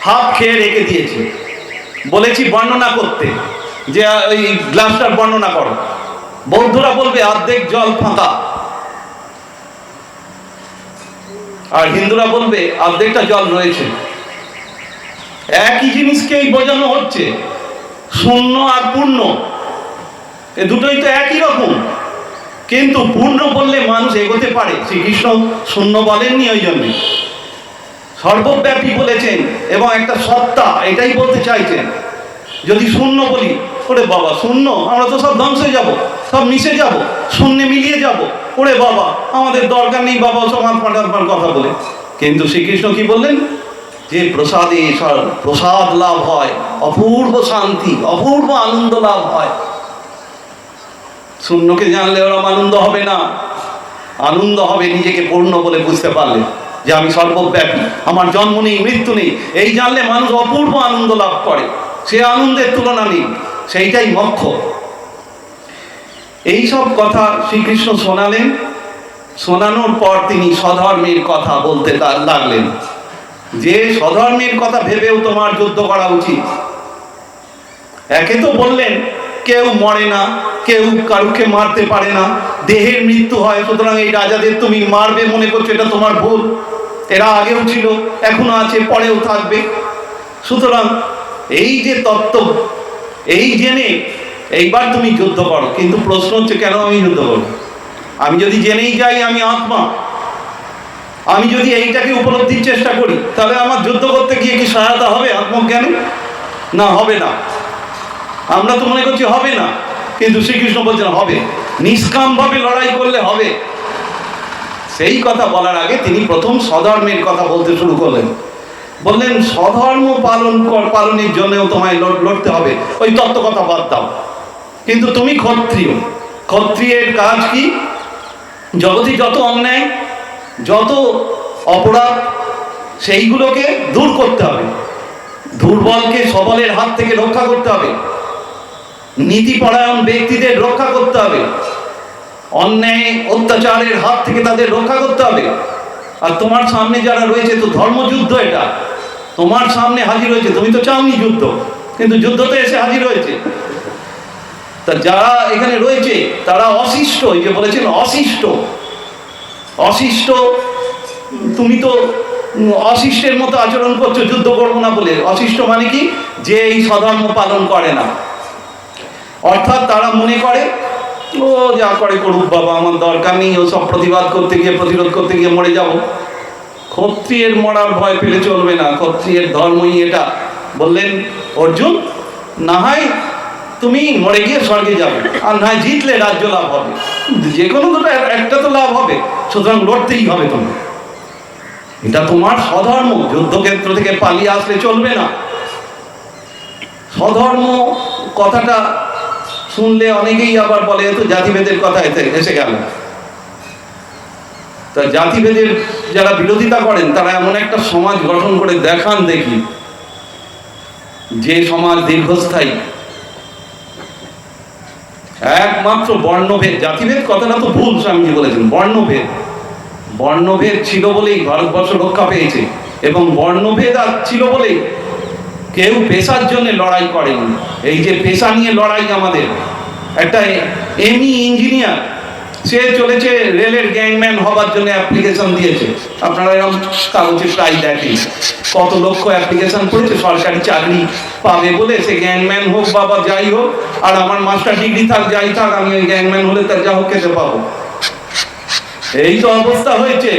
হাফ খেয়ে রেখে দিয়েছি, বলেছি বর্ণনা করতে যে ওই গ্লাসটার বর্ণনা করো। বৌদ্ধরা বলবে অর্ধেক জল ফাঁকা, আর হিন্দুরা বলবে অর্ধেকটা জল রয়েছে। একই জিনিসকেই বোঝানো হচ্ছে, শূন্য আর পূর্ণ, এ দুটোই তো একই রকম। কিন্তু পূর্ণ বললে মানুষ এগোতে পারে। শ্রীকৃষ্ণ শূন্য বলেননি, ওই জন্যে সর্বব্যাপী বলেছেন এবং একটা সত্তা, এটাই বলতে চাইছেন। যদি শূন্য বলি, ওরে বাবা শূন্য, আমরা তো সব ধ্বংস হয়ে যাবো, সব মিশে যাব, শূন্যে মিলিয়ে যাব, ওরে বাবা আমাদের দরকার নেই বাবা সব আত্মার কথা বলে। কিন্তু শ্রীকৃষ্ণ কি বললেন? যে প্রসাদে প্রসাদ লাভ হয়, অপূর্ব শান্তি, অপূর্ব আনন্দ লাভ হয়। শূন্যকে জানলে ওরম আনন্দ হবে না, আনন্দ হবে নিজেকে পূর্ণ বলে বুঝতে পারলে, যে আমি সর্বব্যাপী, আমার জন্ম নেই মৃত্যু নেই, এই জানলে মানুষ অপূর্ব আনন্দ লাভ করে, সে আনন্দের তুলনা নেই, সেইটাই মোক্ষ। এই সব কথা শ্রীকৃষ্ণ শোনালেন। শোনানোর পর তিনি স্বধর্মের কথা বলতে লাগলেন, যে স্বধর্মের কথা ভেবেও তোমার যুদ্ধ করা উচিত। একে তো বললেন কেউ মরে না, কেউ কারুকে মারতে পারে না, দেহের মৃত্যু হয়, সুতরাং এই রাজাদের তুমি মারবে মনে করছো, এটা তোমার ভুল। এরা আগেও ছিল, এখনো আছে, পরেও থাকবে। সুতরাং এই যে তত্ত্ব, এই জেনে এইবার তুমি যুদ্ধ করো। কিন্তু প্রশ্ন হচ্ছে কেন আমি যুদ্ধ করবো? আমি যদি জেনেই যাই আমি আত্মা, আমি যদি এইটাকে উপলব্ধির চেষ্টা করি, তাহলে আমার যুদ্ধ করতে গিয়ে কি সহায়তা হবে আত্মজ্ঞানে? না, হবে না। আমরা তো মনে করছি হবে না, কিন্তু শ্রীকৃষ্ণ বলছেন হবে, নিষ্কামভাবে লড়াই করলে হবে। সেই কথা বলার আগে তিনি প্রথম স্বধর্মের কথা বলতে শুরু করলেন। বললেন স্বধর্ম পালনের জন্যও তোমায় লড়তে হবে, ওই তত্ত্ব কথা বাদ দাও। কিন্তু তুমি ক্ষত্রিয়, ক্ষত্রিয়ের কাজ কি? জগতে যত অন্যায়, যত অপরাধ, সেইগুলোকে দূর করতে হবে, দুর্বলকে সবলের হাত থেকে রক্ষা করতে হবে, নীতিপরায়ণ ব্যক্তিদের রক্ষা করতে হবে, অন্যায় অত্যাচারের হাত থেকে তাদের রক্ষা করতে হবে। আর তোমার সামনে যারা রয়েছে, তো ধর্মযুদ্ধ, এটা তোমার সামনে হাজির হয়েছে, তুমি তো চাওনি যুদ্ধ, কিন্তু যুদ্ধতে এসে হাজির হয়েছে। তা যারা এখানে রয়েছে তারা অশিষ্ট, এই যে বলেছেন অশিষ্ট, অশিষ্ট, তুমি তো অশিষ্টের মতো আচরণ করছো যুদ্ধ করবো না বলে। অশিষ্ট মানে কি? যে এই স্বধর্ম পালন করে না, অর্থাৎ তারা মনে করে ও যা করে করুক বাবা, আমার দরকার নেই, ও সব প্রতিবাদ করতে গিয়ে, প্রতিরোধ করতে গিয়ে মরে যাব। ক্ষত্রিয়ের মরার ভয় পেলে চলবে না, ক্ষত্রিয়ের ধর্মই এটা। বললেন অর্জুন, না হয় তুমি মরে গিয়ে স্বর্গে যাবে, আর না হয় জিতলে রাজ্য লাভ হবে, যে কোনো দুটো একটা তো লাভ হবে, সুতরাং লড়তেই হবে তোমার। এটা তোমার স্বধর্ম, যুদ্ধক্ষেত্র থেকে পালিয়ে আসলে চলবে না। স্বধর্ম কথাটা শুনলে অনেকেই আবার বলে তো জাতিভেদের কথা এসে গেল। তা জাতিভেদের যারা বিরোধিতা করেন, তারা এমন একটা সমাজ গঠন করে দেখান দেখি, যে সমাজ দীর্ঘস্থায়ী। একমাত্র বর্ণভেদ, জাতিভেদ কথাটা তো ভুল, স্বামীজি বলেছেন, বর্ণভেদ, বর্ণভেদ ছিল বলেই ভারতবর্ষ রক্ষা পেয়েছে, এবং বর্ণভেদ আর ছিল বলেই কেউ পেশার জন্য লড়াই করেনি। এই যে পেশা নিয়ে লড়াই, আমাদের একটা এমই ইঞ্জিনিয়ার, সে চলেছে রেলের গ্যাংম্যান হবার জন্য অ্যাপ্লিকেশন দিয়েছে। আপনারা এরকম কাগজে প্রায় দেখেন, কত লক্ষ অ্যাপ্লিকেশন করেছে সরকারি চাকরি পাবে বলে। সে গ্যাংম্যান হোক বাবা যাই হোক, আর আমার মাস্টার ডিগ্রি থাক যাই থাক, আমি ওই গ্যাংম্যান হলে তার যা হোক খেতে পাবো। এই তো অবস্থা হয়েছে,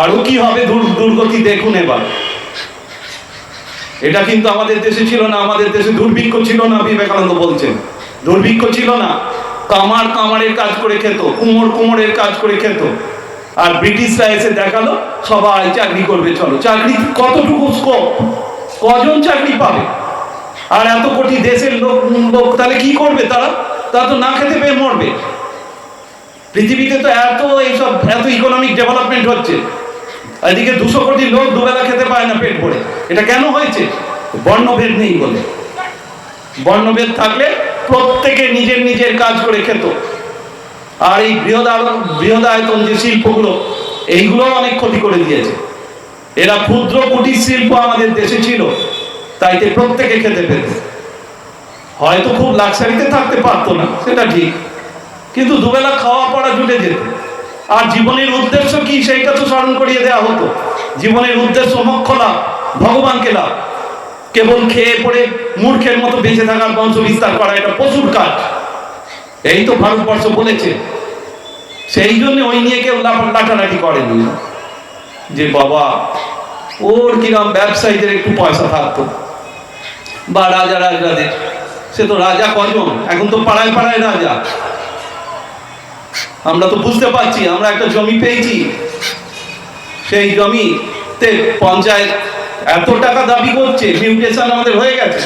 আরো কি হবে দুর্গতি দেখুন এবার। এটা কিন্তু আমাদের দেশে ছিল না, আমাদের দেশে দুর্ভিক্ষ ছিল না, বিবেকানন্দ বলছেন দুর্ভিক্ষ ছিল না। কামার কামারের কাজ করে খেত, কুমোর কুমোরের কাজ করে খেত। আর ব্রিটিশরা এসে দেখালো সবাই চাকরি করবে, চলো। চাকরি কতটুকু স্কোপ, কজন চাকরি পাবে? আর এত কোটি দেশের লোক তাহলে কি করবে? তারা তো না খেতে পেয়ে মরবে। পৃথিবীতে তো এত ইকোনমিক ডেভেলপমেন্ট হচ্ছে, এদিকে 200 কোটি লোক দুবেলা খেতে পায় না পেট ভরে। এটা কেন হয়েছে? বর্ণভেদ নেই বলে। বর্ণভেদ থাকলে প্রত্যেকে নিজের নিজের কাজ করে খেত। আর এই বৃহদায়তন যে শিল্পগুলো, এইগুলো অনেক ক্ষতি করে দিয়েছে। এরা ক্ষুদ্র কুটির শিল্প আমাদের দেশে ছিল, তাইতে প্রত্যেকে খেতে পেত। হয়তো খুব লাক্সারিতে থাকতে পারতো না, সেটা ঠিক, কিন্তু দুবেলা খাওয়া পড়া জুটে যেত। আর জীবনের উদ্দেশ্য কি, সেইটা তো স্মরণ করিয়ে দেওয়া হতো। জীবনের উদ্দেশ্য মোক্ষ লাভ, ভগবানকে লাভ। কেবল খেয়ে পড়ে মূর্খের মতো বেঁচে থাকার বংশ বিস্তার করা, এটা পশুর কাজ। এই তো ভারতবর্ষ বলেছে। সেই জন্য ওই নিয়ে কেউ লাঠালাঠি করেনি, যে বাবা ওর কিরম ব্যবসায়ীদের একটু পয়সা থাকতো, বা রাজা রাজরাদের সে তো রাজা কজন, এখন তো পাড়ায় পাড়ায় রাজা। আমরা তো বুঝতে পারছি, আমরা একটা জমি পেয়েছি, সেই জমিতে পঞ্চায়েত এত টাকা দাবি করছে, মিউটেশন আমাদের হয়ে গেছে,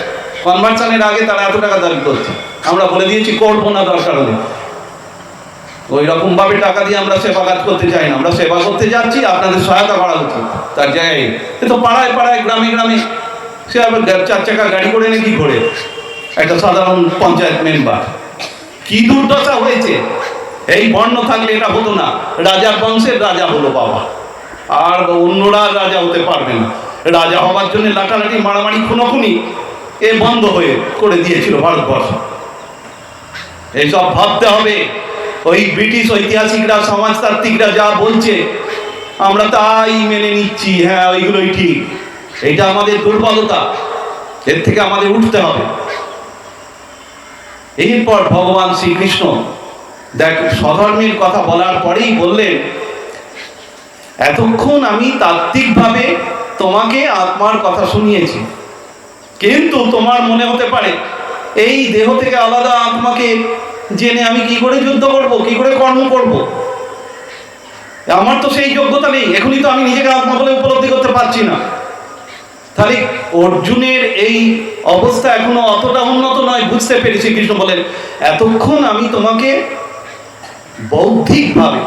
কনভার্সনের আগে তারা এত টাকা দাবি করছে, আমরা বলে দিয়েছি করবো না, দরকার হলে। ওই রকম ভাবে টাকা দিয়ে আমরা সেবা কাজ করতে চাই না, আমরা সেবা করতে যাচ্ছি, আপনাদের সহায়তা করা উচিত তার জায়গায়। তো পাড়ায় পাড়ায় গ্রামে গ্রামে সে আবার 4 চাকা গাড়ি করে নাকি ঘোরে একটা সাধারণ পঞ্চায়েত মেম্বার। কি দুর্দশা হয়েছে! এই বর্ণ থাকলে এটা হতো না, রাজার বংশের রাজা হলো বাবা, আর অন্যরা রাজা হতে পারবে না। রাজা হবার জন্য লাঠালাঠি, মারামারি, খুনোখুনি এ বন্ধ হয়ে করে দিয়েছিল ভারতবর্ষ। এইসব ভাবতে হবে। ওই ব্রিটিশ ঐতিহাসিকরা, সমাজতাত্ত্বিকরা যা বলছে আমরা তাই মেনে নিচ্ছি, হ্যাঁ ওইগুলোই ঠিক। এটা আমাদের দুর্বলতা, এর থেকে আমাদের উঠতে হবে। এরপর ভগবান শ্রীকৃষ্ণ দেখ স্বধর্মের কথা বলার পরেই বললেন, এতক্ষণ আমি তাত্ত্বিকভাবে তোমাকে আত্মার কথা শুনিয়েছি, কিন্তু তোমার মনে হতে পারে এই দেহ থেকে আলাদা আত্মাকে জেনে আমি কি করে যুদ্ধ করব, কি করে কর্ম করব? আমার তো সেই যোগ্যতা নেই, এখনই তো আমি নিজেকে আত্মা বলে উপলব্ধি করতে পারছি না। তাহলে অর্জুনের এই অবস্থা এখনো অতটা উন্নত নয়, বুঝতে পেরেছি। কৃষ্ণ বলেন, এতক্ষণ আমি তোমাকে বৌদ্ধিকভাবে,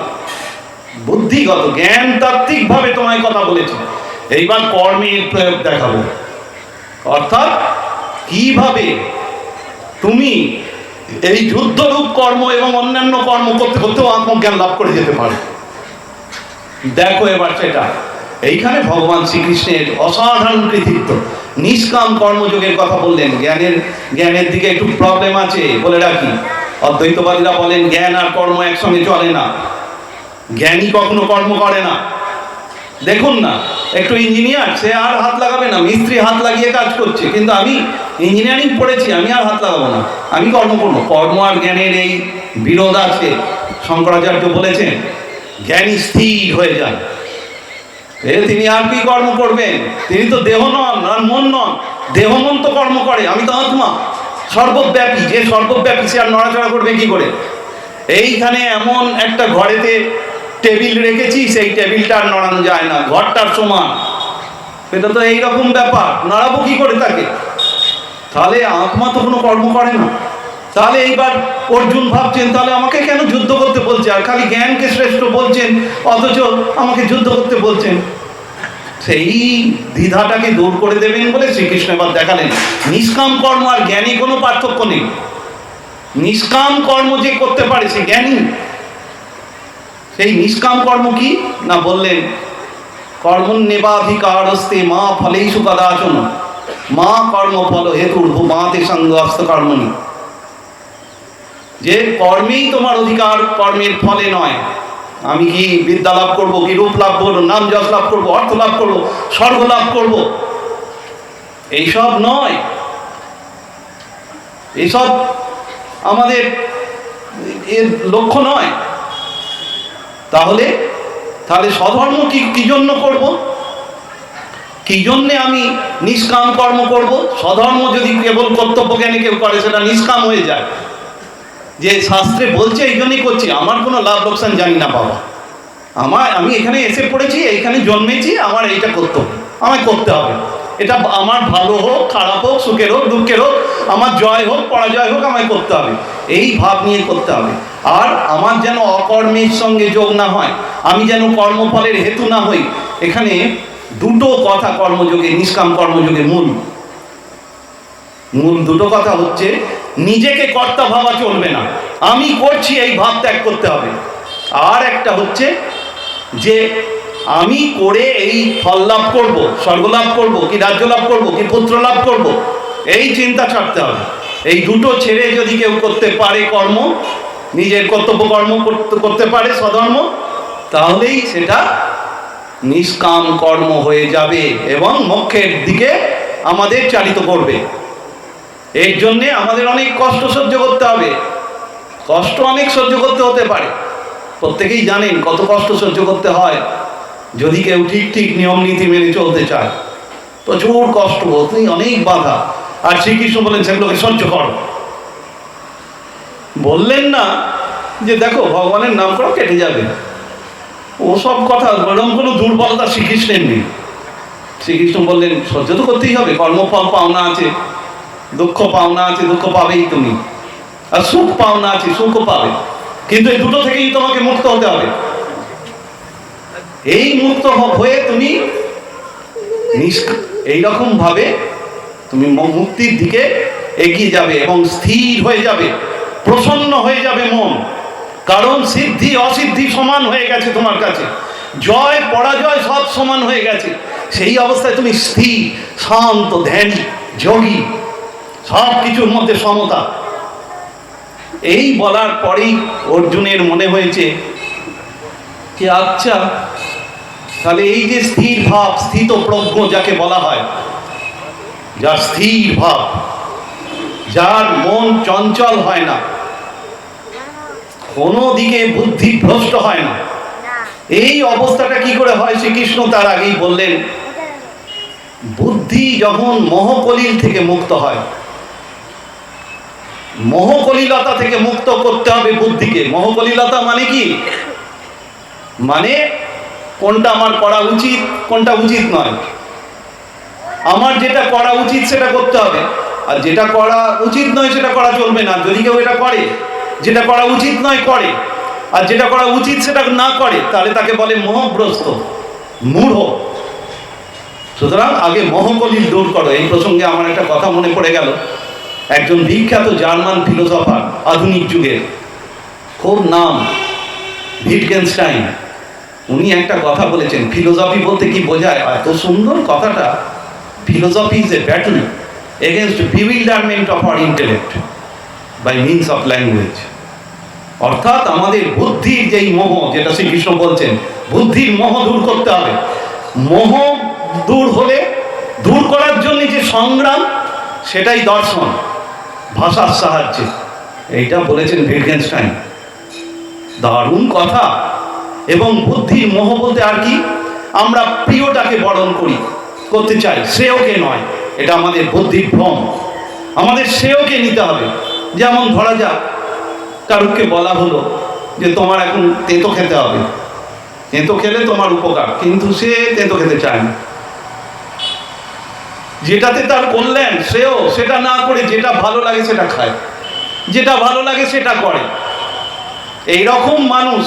বুদ্ধিগত জ্ঞান তাত্ত্বিক ভাবে তোমায় কথা বলেছি, এইবার কর্মের প্রয়োগ দেখাবো। অর্থাৎ কিভাবে তুমি এই যুদ্ধরূপ কর্ম এবং অন্যান্য কর্ম করতে করতেও আত্মজ্ঞান লাভ করে যেতে পারো। দেখো এবার সেটা। এইখানে ভগবান শ্রীকৃষ্ণের অসাধারণ কৃতিত্ব। নিষ্কাম কর্মযোগের কথা বললেন। জ্ঞানের দিকে একটু প্রবলেম আছে বলে রাখি। অদ্বৈতবাদীরা বলেন জ্ঞান আর কর্ম একসঙ্গে চলে না, জ্ঞানী কখনো কর্ম করে না। দেখুন না, একটু ইঞ্জিনিয়ার, সে আর হাত লাগাবে না, মিস্ত্রি হাত লাগিয়ে কাজ করছে, কিন্তু আমি ইঞ্জিনিয়ারিং পড়েছি, আমি আর হাত লাগাবো না, আমি কর্ম করবো। কর্ম আর জ্ঞানের এই বিরোধ আছে। শঙ্করাচার্য বলেছেন জ্ঞানী স্থির হয়ে যান, তিনি আর কি কর্ম করবেন? তিনি তো দেহ নন আর মন নন, দেহ মন তো কর্ম করে, আমি তো আত্মা সর্বব্যাপী। যে সর্বব্যাপী সে আর নড়াচড়া করবে কি করে? এইখানে এমন একটা ঘরেতে টেবিল রেখেছি, সেই টেবিলটা আর নড়ানো যায় না, ঘরটার সমান। এটা তো এইরকম ব্যাপার, নড়াবো কি করে তাকে? তাহলে আত্মা তো কোনো কর্ম করে না। তাহলে এইবার অর্জুন ভাবছেন, তাহলে আমাকে কেন যুদ্ধ করতে বলছে? আর খালি জ্ঞানকে শ্রেষ্ঠ বলছেন, অথচ আমাকে যুদ্ধ করতে বলছেন। সেই দ্বিধাটাকে দূর করে দেবেন বলে শ্রীকৃষ্ণ এবার দেখালেন নিষ্কাম কর্ম আর জ্ঞানী কোনো পার্থক্য নেই। নিষ্কাম কর্ম যে করতে পারে সে জ্ঞানী। সেই নিষ্কাম কর্ম কি না বললেন, কর্মণ্যেবাধিকারস্তে মা ফলেষু কদাচন মা কর্মফল হেতুর্ভুমাতে সঙ্গস্ত কর্মণি। যে কর্মেই তোমার অধিকার, কর্মের ফলে নয়। আমি কি বিদ্যা লাভ করবো, কি রূপ লাভ করবো, নাম যশ লাভ করবো, অর্থ লাভ করবো, স্বর্গ লাভ করবো, এইসব নয়। এইসব আমাদের এর লক্ষ্য নয়। তাহলে স্বধর্ম কি জন্য করব? কি জন্যে আমি নিষ্কাম কর্ম করব? স্বধর্ম যদি কেবল কর্তব্য জ্ঞানে কেউ করে সেটা নিষ্কাম হয়ে যায়। যে শাস্ত্রে বলছে এই জন্যই করছি, আমার কোনো লাভ লোকসান জানি না বাবা, আমি এখানে এসে পড়েছি, এইখানে জন্মেছি, আমার এইটা কর্তব্য, আমায় করতে হবে। এটা আমার ভালো হোক, খারাপ হোক, সুখের হোক, দুঃখের হোক, আমার জয় হোক, পরাজয় হোক, আমায় করতে হবে। এই ভাব নিয়ে করতে হবে। আর আমার যেন অকর্মের সঙ্গে যোগ না হয়, আমি যেন কর্মফলের হেতু না হই। এখানে দুটো কথা কর্মযোগে, নিষ্কাম কর্মযোগে মূল দুটো কথা হচ্ছে, নিজেকে কর্তা ভাবা চলবে না, আমি করছি এই ভাব ত্যাগ করতে হবে। আর একটা হচ্ছে যে আমি করে এই ফল লাভ করব, স্বর্গ লাভ করব, কি রাজ্য লাভ করব, কি পুত্র লাভ করব, এই চিন্তা ছাড়তে হবে। এই দুটো ছেড়ে যদি কেউ করতে পারে কর্ম, নিজের কর্তব্য কর্ম করতে পারে স্বধর্ম, তাহলেই সেটা নিষ্কাম কর্ম হয়ে যাবে এবং মোক্ষের দিকে আমাদের চালিত করবে। এর জন্যে আমাদের অনেক কষ্ট সহ্য করতে হবে। কষ্ট অনেক সহ্য করতে হতে পারে, প্রত্যেকেই জানেন কত কষ্ট সহ্য করতে হয় যদি কেউ ঠিক নিয়ম নীতি মেনে চলতে চায়। প্রচুর কষ্ট, অনেক বাধা। আর শ্রীকৃষ্ণ বলেন সেগুলোকে সহ্য করো। বললেন না যে দেখো ভগবানের নাম করো কেটে যাবে, ওসব কথা, ওরকম কোনো দুর্বলতা শ্রীকৃষ্ণের নেই। শ্রীকৃষ্ণ বললেন সহ্য তো করতেই হবে, কর্মফল পাওনা আছে, দুঃখ পাওনা আছে, দুঃখ পাবেই তুমি, আর সুখ পাওনা আছে, সুখও পাবে, কিন্তু এই দুটো থেকেই তোমাকে মুক্ত হতে হবে। এই মুক্ত হয়ে তুমি এইরকম ভাবে তুমি মুক্তির দিকে এগিয়ে যাবে এবং স্থির হয়ে যাবে, প্রসন্ন হয়ে যাবে মন। কারণ সিদ্ধি অসিদ্ধি সমান হয়ে গেছে তোমার কাছে, জয় পরাজয় সব সমান হয়ে গেছে। সেই অবস্থায় তুমি স্থির, শান্ত, ধ্যানী, যোগী, সব কিছুর মধ্যে সমতা। এই বলার পরেই অর্জুনের মনে হয়েছে যে আচ্ছা, তাহলে এই যে স্থির ভাব, স্থিত প্রজ্ঞ যাকে বলা হয়, যার স্থির ভাব, যার মন চঞ্চল হয় না, কোনো দিকে বুদ্ধি ভ্রষ্ট হয় না, এই অবস্থাটা কি করে হয় শ্রীকৃষ্ণ তার আগেই বললেন। বুদ্ধি যখন মোহকলিল থেকে মুক্ত হয়, মোহকলিলতা থেকে মুক্ত করতে হবে বুদ্ধিকে। মোহকলিলতা মানে কি? মানে কোনটা আমার করা উচিত, কোনটা উচিত নয়। আমার যেটা করা উচিত সেটা করতে হবে, আর যেটা করা উচিত নয় সেটা করা চলবে না। যদি কেউ এটা করে, যেটা করা উচিত নয় করে, আর যেটা করা উচিত সেটা না করে, তাহলে তাকে বলে মোহগ্রস্ত, মূঢ়। সুতরাং আগে মোহকলিল দূর করো। এই প্রসঙ্গে আমার একটা কথা মনে পড়ে গেল। একজন বিখ্যাত জার্মান ফিলোসফার, আধুনিক যুগের, খুব নাম, ভিটগেনস্টাইন, উনি একটা কথা বলেছেন, ফিলোসফি বলতে কি বোঝায়? এত সুন্দর কথাটা, philosophy is a battle against bewilderment of our intellect by means of language. অর্থাৎ আমাদের বুদ্ধির যেই মোহ, যেটা শ্রীকৃষ্ণ বলছেন, বুদ্ধির মোহ দূর করতে হবে। মোহ দূর হলে, দূর করার জন্য যে সংগ্রাম, সেটাই দর্শন, ভাষার সাহায্যে। এইটা বলেছেন ভিটগেনস্টাইন, দারুণ কথা। এবং বুদ্ধির মোহ বলতে আর কি? আমরা প্রিয়টাকে বরণ করি, করতে চাই, শ্রেয়কে নয়। এটা আমাদের বুদ্ধির ভ্রম। আমাদের শ্রেয়কে নিতে হবে। যেমন ধরা যাক, কারুকে বলা হলো যে তোমার এখন তেঁতো খেতে হবে, তেঁতো খেলে তোমার উপকার, কিন্তু সে তেঁতো খেতে চায় না। যেটাতে তার কল্যাণ, শ্রেয়, সেটা না করে যেটা ভালো লাগে সেটা খায়, যেটা ভালো লাগে সেটা করে। এইরকম মানুষ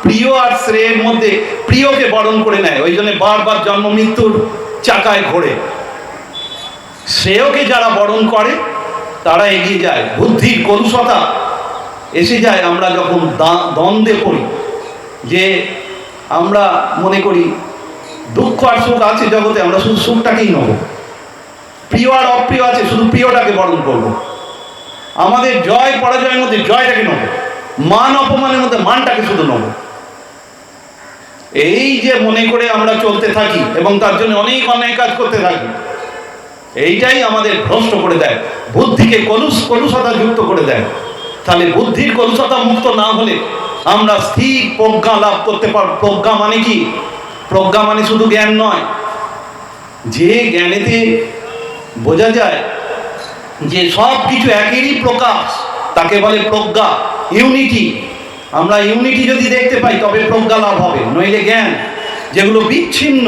প্রিয় আর শ্রেয়ের মধ্যে প্রিয়কে বরণ করে নেয়, ওই জন্য বারবার জন্ম মৃত্যুর চাকায় ঘোরে। শ্রেয়কে যারা বরণ করে তারা এগিয়ে যায়। বুদ্ধির কলুষতা এসে যায় আমরা যখন দ্বন্দ্বে পড়ি, যে আমরা মনে করি দুঃখ আর সুখ আছে জগতে, আমরা শুধু সুখটাকেই নেব, প্রিয় আর অপ্রিয় আছে, শুধু প্রিয়টাকে বরণ করব। আমাদের জয় পরাজয়ের মধ্যে জয়টাকে নেব, মান অপমানের মধ্যে মানটাকে শুধু নেব। এই যে মনে করে আমরা চলতে থাকি এবং তার জন্য অনেক অন্যায় কাজ করতে থাকি, এইটাই আমাদের ভ্রষ্ট করে দেয়, বুদ্ধিকে কলুষতা যুক্ত করে দেয়। তাহলে বুদ্ধির কলুষতা মুক্ত না হলে আমরা স্থির প্রজ্ঞা লাভ করতে পারব। প্রজ্ঞা মানে কি? প্রজ্ঞা মানে শুধু জ্ঞান নয়, যে জ্ঞানেতে বোঝা যায় যে সব কিছু একেরই প্রকাশ, তাকে বলে প্রজ্ঞা, ইউনিটি। আমরা ইউনিটি যদি দেখতে পাই তবে প্রজ্ঞা লাভ হবে, নইলে জ্ঞান যেগুলো বিচ্ছিন্ন,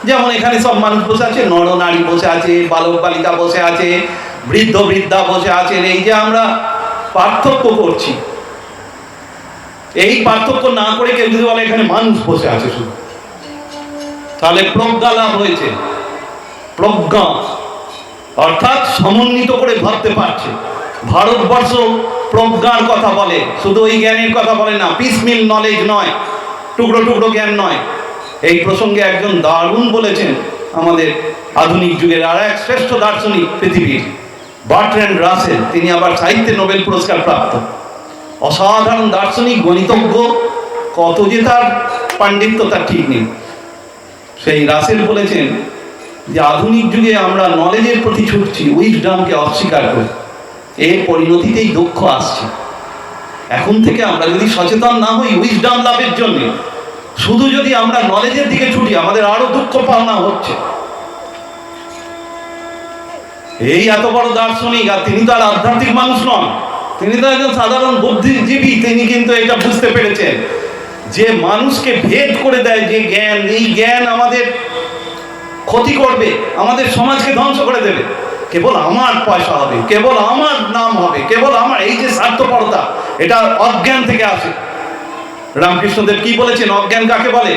যেমন এখানে সব মানুষ বসে আছে, নর নারী বসে আছে, বালক বালিকা বসে আছে, বৃদ্ধ বৃদ্ধা বসে আছেন, এই যে আমরা পার্থক্য করছি, এই পার্থক্য না করে কেউ যদি বলে এখানে মানুষ বসে আছে শুধু, তাহলে প্রজ্ঞা লাভ হয়েছে। প্রজ্ঞা অর্থাৎ সমন্বিত করে ভাবতে পারছে। ভারতবর্ষ প্রজ্ঞার কথা বলে, শুধু ওই জ্ঞানের কথা বলে না, পিসমিল নলেজ নয়, টুকরো টুকরো জ্ঞান নয়। এই প্রসঙ্গে একজন দারুণ বলেছেন, আমাদের আধুনিক যুগের আর এক শ্রেষ্ঠ দার্শনিক পৃথিবীর, বার্ট্রান্ড রাসেল। তিনি আবার সাহিত্যে নোবেল পুরস্কার প্রাপ্ত, অসাধারণ দার্শনিক, গণিতজ্ঞ, কত যে তার পাণ্ডিত্য তার ঠিক নেই। সেই রাসেল বলেছেন যে আধুনিক যুগে আমরা নলেজের প্রতি ছুটছি, উইজডমকে অস্বীকার করি, এর পরিণতিতেই দুঃখ আসছে। এখন থেকে আমরা যদি সচেতন না হই উইজডম লাভের জন্য, শুধু যদি আমরা নলেজের দিকে ছুটি, আমাদের আরো দুঃখ পাওনা হচ্ছে। এই এত বড় দার্শনিক, আর তিনি তো আর আধ্যাত্মিক মানুষ নন, তিনি তো একজন সাধারণ বুদ্ধিজীবী, তিনি কিন্তু এটা বুঝতে পেরেছেন যে মানুষকে ভেদ করে দেয় যে জ্ঞান, এই জ্ঞান আমাদের ক্ষতি করবে, আমাদের সমাজকে ধ্বংস করে দেবে। কেবল আমার পয়সা হবে, কেবল আমার নাম হবে, কেবল আমার, এই যে স্বার্থপরতা, এটা অজ্ঞান থেকে আসে। রামকৃষ্ণদেব কি বলেছেন অজ্ঞান কাকে বলে?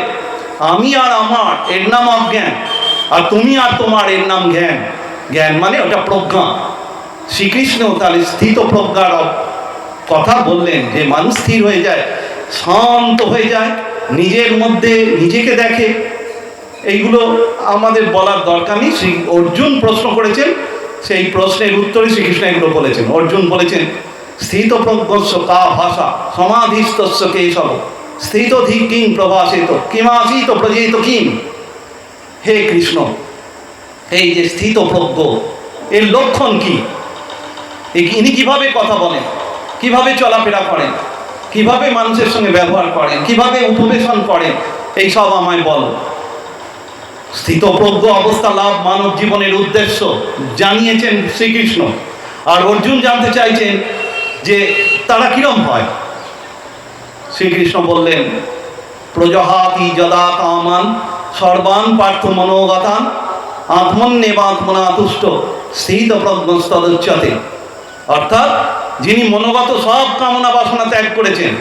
আমি আর আমার, এর নাম অজ্ঞান, আর তুমি আর তোমার, এর নাম জ্ঞান। জ্ঞান মানে ওটা প্রজ্ঞা। শ্রীকৃষ্ণ তাহলে স্থিত প্রজ্ঞার কথা বললেন, যে মানুষ স্থির হয়ে যায়, শান্ত হয়ে যায়, নিজের মধ্যে নিজেকে দেখে। এইগুলো আমাদের বলার দরকার নেই। শ্রী অর্জুন প্রশ্ন করেছেন, সেই প্রশ্নের উত্তরে শ্রীকৃষ্ণ এগুলো বলেছেন। অর্জুন বলেছেন, স্থিত প্রজ্ঞস্য কা ভাষা সমাধিস্তস্য কেশব স্থিত ধিক কিং প্রভাসিত কিমাসিত প্রজিত কিং। হে কৃষ্ণ, এই যে স্থিত প্রজ্ঞ, এর লক্ষণ কি? ইনি কিভাবে কথা বলেন, কিভাবে চলাফেরা করেন, কিভাবে মানুষের সঙ্গে ব্যবহার করেন, কিভাবে উপবেশন করেন, এই সব আমায় বল। স্থিতপ্রজ্ঞ অবস্থা লাভ মানব জীবনের উদ্দেশ্য জানিয়েছেন শ্রীকৃষ্ণ। আর অর্জুন জানতে চাইছেন যে তারা কিরম হয়। শ্রীকৃষ্ণ বললেন, প্রজহাতি যদা কামান সর্বান পার্থ মনোগতান আত্মন্যেবাত্মনা তুষ্ট স্থিতপ্রজ্ঞস্তদুচ্যতে। অর্থাৎ যিনি মনোগত সব কামনা বাসনা ত্যাগ করেছেন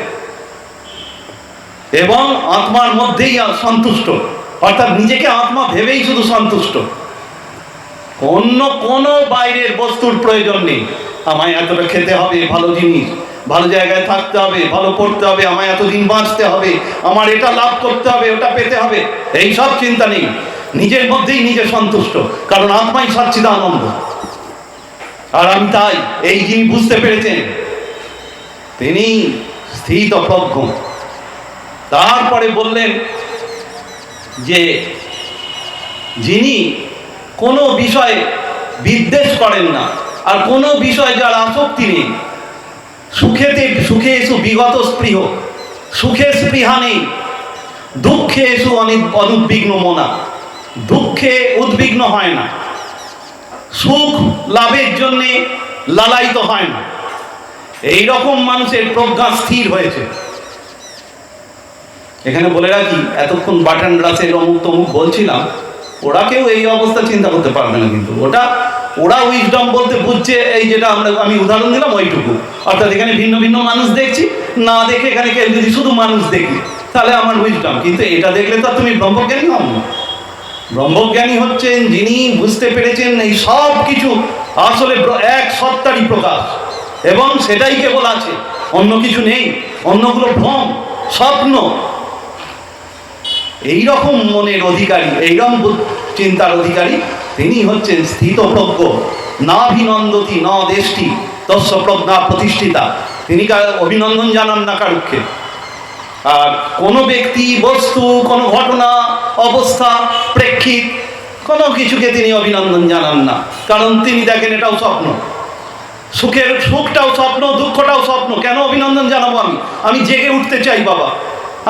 এবং আত্মার মধ্যেই সন্তুষ্ট, অর্থাৎ নিজেকে আত্মা ভেবেই শুধু সন্তুষ্ট, অন্য কোনো বাইরের বস্তুর প্রয়োজন নেই। আমায় এতটা খেতে হবে, ভালো জিনিস, ভালো জায়গায় থাকতে হবে, ভালো পড়তে হবে, আমায় এতদিন বাঁচতে হবে, আমার এটা লাভ করতে হবে, ওটা পেতে হবে, এই সব চিন্তা নেই। নিজের মধ্যেই নিজে সন্তুষ্ট, কারণ আত্মাই সচ্চিদানন্দ। আর আমি তাই, এই যিনি বুঝতে পেরেছেন তিনি স্থিতপ্রজ্ঞ। তারপরে বললেন যে যিনি কোনো বিষয়ে বিদ্বেষ করেন না, আর কোনো বিষয়ে যার আসক্তি নেই, সুখে এসু বিগত স্পৃহ, সুখে স্পৃহা নেই, দুঃখে এসু অনুদ্বিগ্ন মনা, দুঃখে উদ্বিগ্ন হয় না, সুখ লাভের জন্যে লালায়িত হয় না, এই রকম মানুষের প্রজ্ঞা স্থির হয়েছে। এখানে বলে রাখি, এতক্ষণ বাটন রাসের অমুক তমুক বলছিলাম, ওরা কেউ এই অবস্থা চিন্তা করতে পারবে না, কিন্তু ওরা উইজডম বলতে বুঝছে এই যেটা আমি উদাহরণ দিলাম ওইটুকু। অর্থাৎ এখানে ভিন্ন ভিন্ন মানুষ দেখছি, না দেখে এখানে কেউ যদি শুধু মানুষ দেখি তাহলে আমার উইজডম, কিন্তু এটা দেখলে তো তুমি ব্রহ্মজ্ঞানী হন না। ব্রহ্মজ্ঞানী হচ্ছেন যিনি বুঝতে পেরেছেন এই সব কিছু আসলে এক সত্তারই প্রকাশ, এবং সেটাই কেবল আছে, অন্য কিছু নেই, অন্যগুলো ভ্রম, স্বপ্ন। এইরকম মনের অধিকারী, এইরকম চিন্তার অধিকারী তিনি হচ্ছেন স্থিতপ্রজ্ঞ। নাভিনন্দতি ন দেশটি তস্য প্রজ্ঞা প্রতিষ্ঠিতা। তিনি অভিনন্দন জানান না কারুক্ষে। আর কোনো ব্যক্তি, বস্তু, কোনো ঘটনা, অবস্থা, প্রেক্ষিত কোনো কিছুকে তিনি অভিনন্দন জানান না, কারণ তিনি দেখেন এটাও স্বপ্ন। সুখটাও স্বপ্ন, দুঃখটাও স্বপ্ন। কেন অভিনন্দন জানাবো? আমি জেগে উঠতে চাই বাবা।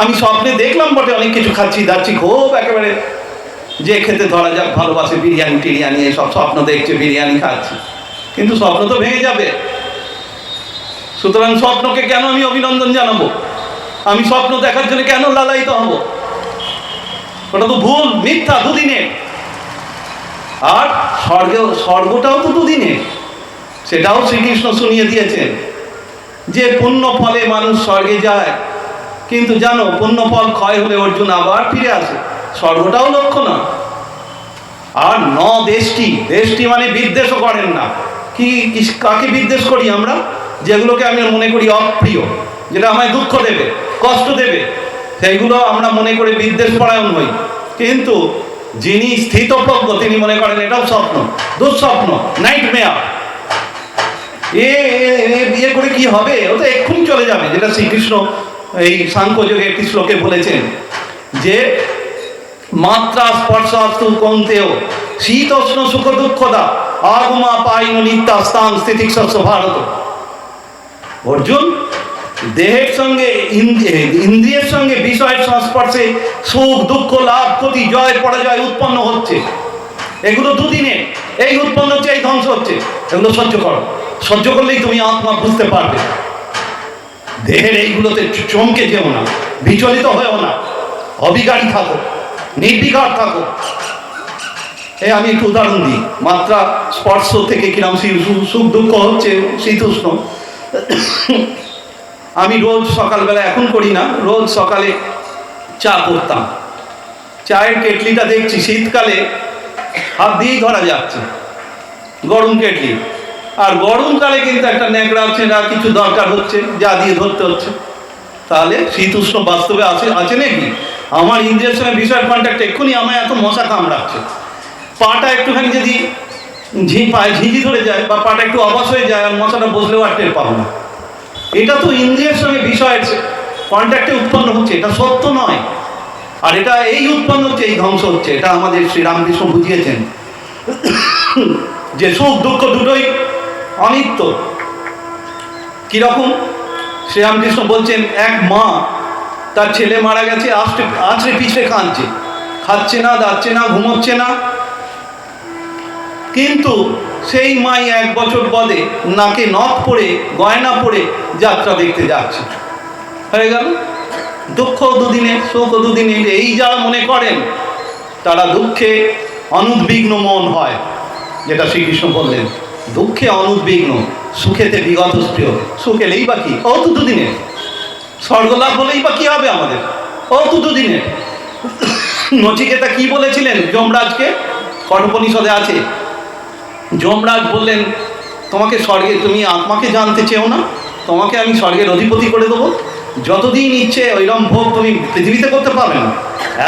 আমি স্বপ্নে দেখলাম বটে অনেক কিছু খাচ্ছি দাচ্ছি, খুব একেবারে যে খেতে ধরা যাক ভালোবাসে, বিরিয়ানি টিরিয়ানি এসব স্বপ্ন দেখছে, বিরিয়ানি খাচ্ছি, কিন্তু স্বপ্ন তো ভেঙে যাবে। সুতরাং স্বপ্নকে কেন আমি অভিনন্দন জানাবো? আমি স্বপ্ন দেখার জন্য কেন লালায়িত হব? ওটা তো ভুল, মিথ্যা, দুদিনের। আর স্বর্গটাও তো দুদিনের, সেটাও শ্রীকৃষ্ণ শুনিয়ে দিয়েছেন যে পুণ্য ফলে মানুষ স্বর্গে যায়, কিন্তু জানো পুণ্য ফল ক্ষয় হলে অর্জুন আবার ফিরে আসে। স্বর্গটাও লক্ষ্য না। আর দেশটি মানে বিদ্বেষও করেন না। কাকে বিদ্বেষ করি আমরা? যেগুলোকে আমি মনে করি অপ্রিয়, যেটা আমায় দুঃখ দেবে, কষ্ট দেবে, সেইগুলো আমরা মনে করে বিদ্বেষ পরায়ণ হই। কিন্তু যিনি স্থিতপ্রজ্ঞ তিনি মনে করেন এটাও স্বপ্ন, দুঃস্বপ্ন, নাইটমেয়ার। এ করে কি হবে? ও তো এক্ষুনি চলে যাবে। যেটা শ্রীকৃষ্ণ এই সাংখ্যযোগে একটি শ্লোকে বলেছেন যে মাত্রা স্পর্শাস্তু কৌন্তেয় শীতোষ্ণ সুখ দুঃখদা আগমা পাইন নিত্যা স্থান স্থিতিশস্য ভারত। অর্জুন, দেহের সঙ্গে ইন্দ্রিয়ের সঙ্গে বিষয়ের সংস্পর্শে সুখ দুঃখ লাভ ক্ষতি জয় পরাজয় উৎপন্ন হচ্ছে, এগুলো দুদিনে, এই উৎপন্ন হচ্ছে এই ধ্বংস হচ্ছে, এগুলো সহ্য করো। সহ্য করলেই তুমি আত্মা বুঝতে পারবে। দেহের এইগুলোতে চমকে যেও না, বিচলিত হয়েও না, অবিকারী থাকো, নির্বিকার থাকো। আমি একটু উদাহরণ দিই, মাত্রা স্পর্শ থেকে কিরম সুখ দুঃখ হচ্ছে, শীতোষ্ণ। আমি রোজ সকালবেলা, এখন করি না, রোজ সকালে চা করতাম। চায়ের কেটলিটা দেখছি শীতকালে হাত দিয়েই ধরা যাচ্ছে, গরম কেটলি। আর গরমকালে কিন্তু একটা ন্যাকড়া ছেঁড়া কিছু দরকার হচ্ছে, যা দিয়ে ধরতে হচ্ছে। তাহলে শীত উষ্ণ বাস্তবে আছে নাকি? আমার ইন্দ্রিয়ের সঙ্গে বিষয়ের কন্ট্যাক্ট, এক্ষুনি আমায় এত মশা কামড়াচ্ছে। পাটা একটুখানি যদি পায়ে ঝিঁঝি ধরে যায় বা পাটা একটু অবাস হয়ে যায়, আর মশাটা বসলেও আর টের পাবো না। এটা তো ইন্দ্রিয়ের সঙ্গে বিষয়ের কন্ট্যাক্টে উৎপন্ন হচ্ছে, এটা সত্য নয়। আর এটা এই উৎপন্ন হচ্ছে, এই ধ্বংস হচ্ছে। এটা আমাদের শ্রীরামকৃষ্ণ বুঝিয়েছেন যে সুখ দুঃখ দুটোই অনিত্য। কিরকম? শ্রীরামকৃষ্ণ বলছেন, এক মা তার ছেলে মারা গেছে, আছড়ে পিছড়ে কাঁদছে, খাচ্ছে না, দাচ্ছে না, ঘুমোচ্ছে না। কিন্তু সেই মাই 1 বছর পরে নাকে নথ পরে, গয়না পরে যাত্রা দেখতে যাচ্ছে। হয়ে গেল দুঃখ দুদিনের, সুখ দুদিনের। এই যারা মনে করেন তারা দুঃখে অনুদ্বিগ্ন মন হয়, যেটা শ্রীকৃষ্ণ বললেন, দুঃখে অনুদ্বিগ্ন, সুখেতে বিগত প্রিয়। সুখ এলেই বা কি, ও তো দুদিনের। স্বর্গলাভ হলেই বা কি হবে আমাদের, ও তো দুদিনের। নচিকেতা কি বলেছিলেন যমরাজকে? কঠোপনিষদে আছে। যমরাজ বললেন, তোমাকে স্বর্গে, তুমি আত্মাকে জানতে চেও না, তোমাকে আমি স্বর্গের অধিপতি করে দেবো। যতদিন ইচ্ছে ওইরকম ভোগ তুমি পৃথিবীতে করতে পারবে না,